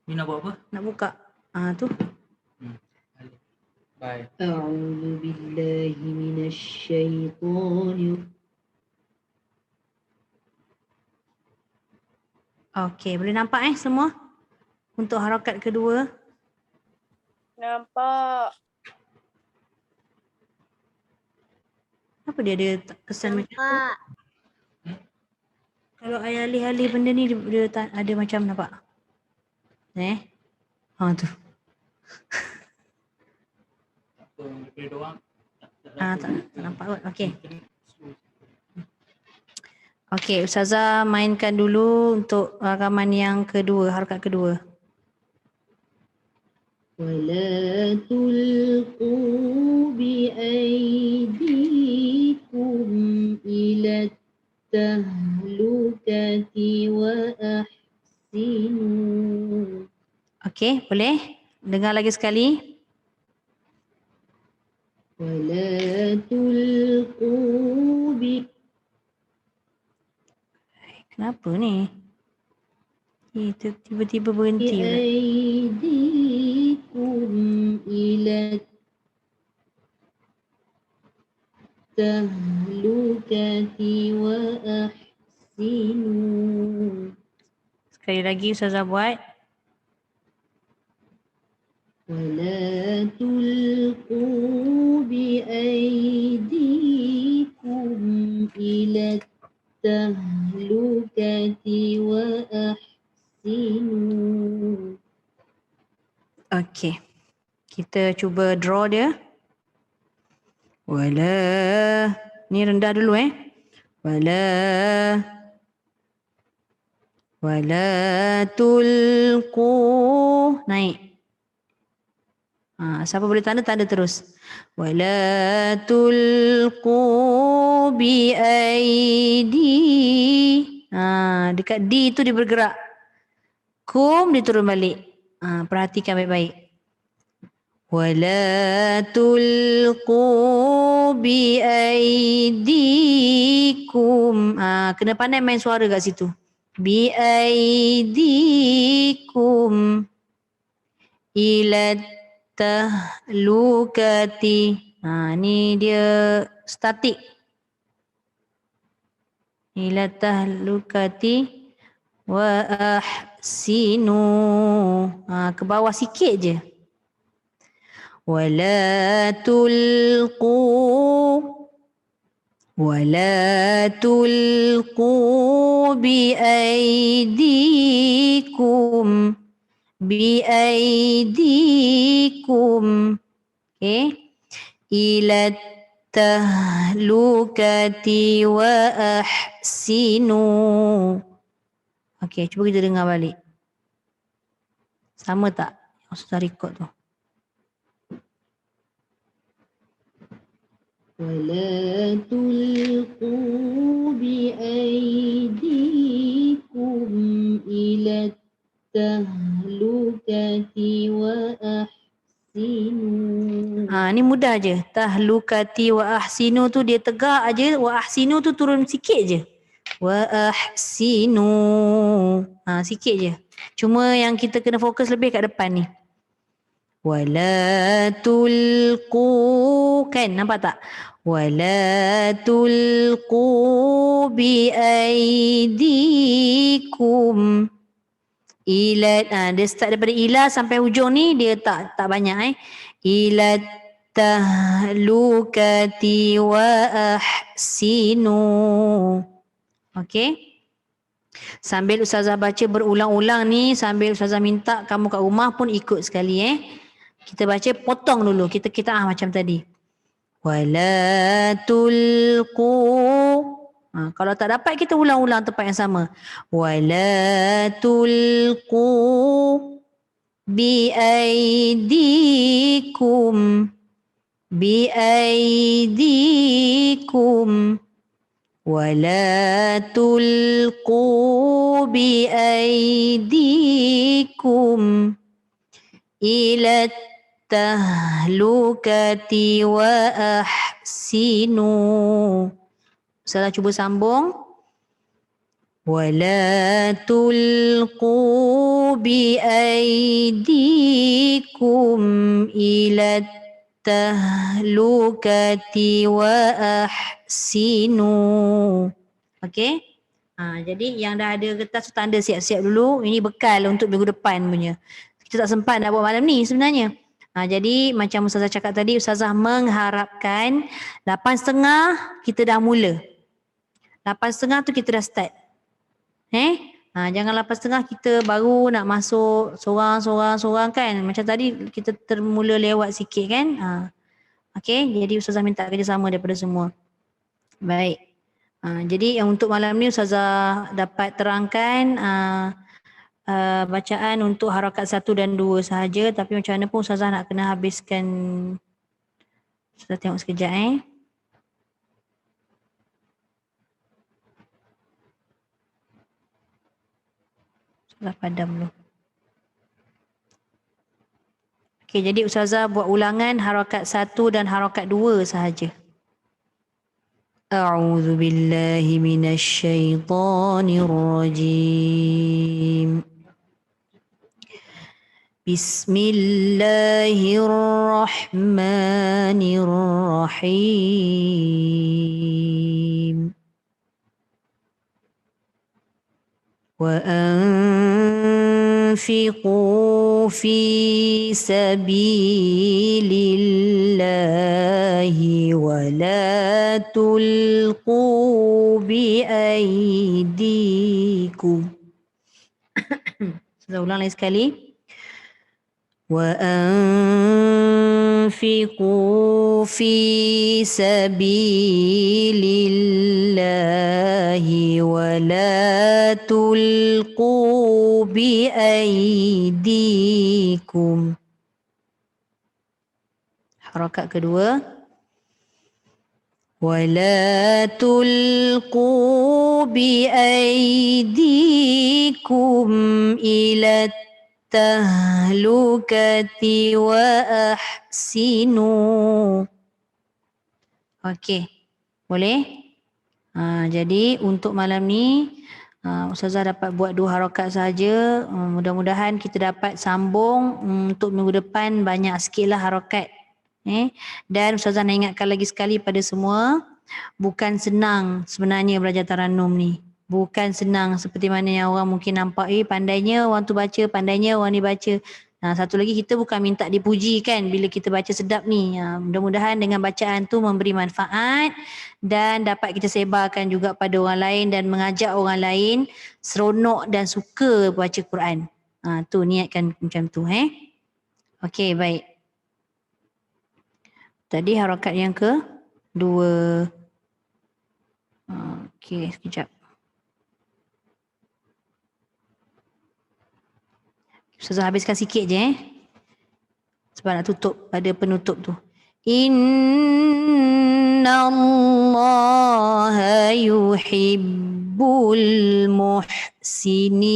Ni nak buat apa? Nak buka. Tu. Bye. أعوذ بالله من الشيطان. Okay, boleh nampak semua? Untuk harakat kedua. Nampak. Apa dia ada kesan macam tu? Nampak. Kalau I alih-alih benda ni dia ada macam nampak? Tu. Daripada doang. Tak nampak kot. Okay. Okay, Ustazah mainkan dulu untuk rakaman yang kedua, harakat kedua. ولا تلقوا بأيديكم إلى التهلكة وأحسنوا. Okay, boleh? Dengar lagi sekali. ولا تلقوا Kenapa ni? Tiba-tiba berhenti pula. بأيديكم إلى التهلكة وأحسنوا. Sekali lagi Ustazah buat. ولا تلقوا بأيديكم إلى التهلكة وأحسنوا. Okay. Kita cuba draw dia. Wala. Ni rendah dulu Wala tulqu. Naik. Siapa boleh tanda terus. Wala tulqu bi aidi. Dekat D tu dia bergerak. Kum dia turun balik. Perhatikan baik-baik. Wala tulqu bi aidikum. Kena pandai main suara kat situ. Bi aidikum ila tahlukati. Ni dia statik. Ila tahlukati wa ahsinu. Ke bawah sikit je. Wala tulqu bi aidikum okay, ila tahlukati wa ahsinu. Okay, cuba kita dengar balik. Sama tak yang sudah record tu? ولا تلقوا بأيديكم إلى التهلكة وأحسنوا. Ni mudah je. Tahlukati wa ahsinu tu dia tegak aje, wa ahsinu tu turun sikit je. Wa ahsinu. Sikit je. Cuma yang kita kena fokus lebih kat depan ni. Wala tulqu, kan nampak tak? Wala tulqu bi aidikum ila. Dia start daripada ila sampai hujung ni dia tak banyak ila tahlukati wa ahsinu. Okay. Sambil Ustazah baca berulang-ulang ni, sambil Ustazah minta kamu kat rumah pun ikut sekali Kita baca potong dulu. Kita macam tadi. Wala tulqu. Kalau tak dapat kita ulang-ulang tempat yang sama. Wala tulqu biaidikum wala tulqu biaidikum ila tahlukati wa ahsinu. Salah cuba sambung. Wala tulqu biaidikum ila tahlukati wa ahsinu. Okey? Jadi yang dah ada kertas tu tanda siap-siap dulu. Ini bekal untuk minggu depan punya. Kita tak sempat nak buat malam ni sebenarnya. Jadi macam Ustazah cakap tadi, Ustazah mengharapkan 8.30 kita dah mula. 8.30 tu kita dah start. Jangan 8.30 kita baru nak masuk sorang kan. Macam tadi kita termula lewat sikit kan. Okey, jadi Ustazah minta kerjasama daripada semua. Baik. Jadi yang untuk malam ni Ustazah dapat terangkan bacaan untuk harakat 1 dan 2 sahaja, tapi macam mana pun Ustazah nak kena habiskan. Ustazah tengok sekejap Ustazah padam dulu. Okey, jadi Ustazah buat ulangan harakat 1 dan harakat 2 sahaja. A'udzu billahi minasyaitonir rajim. Bismillahirrahmanirrahim. Wa anfiqu fi sabilillahi wa la tulqu bi aydikum. Saya ulang lagi sekali. وأنفقوا في سبيل الله ولا تلقوا بأيديكم. حركة kedua. ولا تلقوا بأيديكم إلى tahlukati wa ahsinu. Okey, boleh? Jadi untuk malam ni Ustazah dapat buat 2 harakat saja. Mudah-mudahan kita dapat sambung untuk minggu depan banyak sikitlah harakat. Dan Ustazah nak ingatkan lagi sekali pada semua, bukan senang sebenarnya belajar Tarannum ni. Bukan senang seperti mana yang orang mungkin nampak, pandainya orang tu baca, pandainya orang ni baca. Satu lagi, kita bukan minta dipuji kan bila kita baca sedap ni. Mudah-mudahan dengan bacaan tu memberi manfaat dan dapat kita sebarkan juga pada orang lain dan mengajak orang lain seronok dan suka baca Quran. Tu niatkan macam tu. Okey, baik. Tadi harakat yang kedua. Okey, sekejap. Ustazah habiskan sikit je sebab nak tutup pada penutup tu. Inna Allaha yuhibbul muhsinin.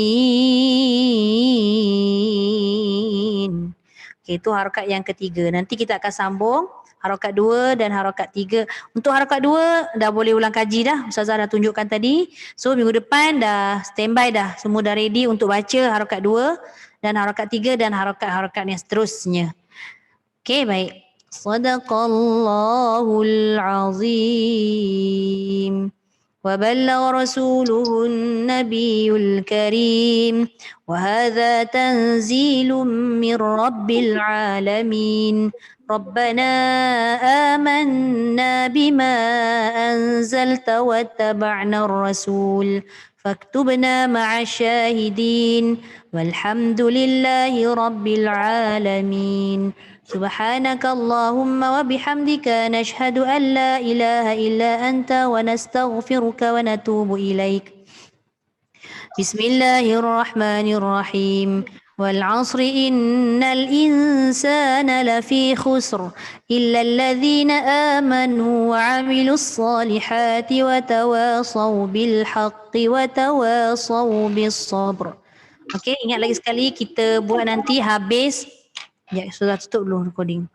Okey, itu harakat yang ketiga. Nanti kita akan sambung harakat 2 dan harakat 3. Untuk harakat 2 dah boleh ulang kaji dah. Ustazah dah tunjukkan tadi. So minggu depan dah standby dah. Semua dah ready untuk baca harakat 2 dan harakat 3 dan harakat-harakat yang seterusnya. Okey, baik. Sadaqallahul azim. Wa ballagha rasuluhun nabiyul karim. Wa hadha tanzilun min rabbil alamin. ربنا آمنا بما أنزلت واتبعنا الرسول فاكتبنا مع الشاهدين والحمد لله رب العالمين سبحانك اللهم وبحمدك نشهد أن لا إله إلا أنت ونستغفرك ونتوب إليك بسم الله الرحمن الرحيم والعصر إن الإنسان لفي خسر إلا الذين آمنوا وعملوا الصالحات وتواصوا بالحق وتواصوا بالصبر. Okey, ingat lagi sekali kita buat nanti habis. Ya, sudah tutup dulu recording.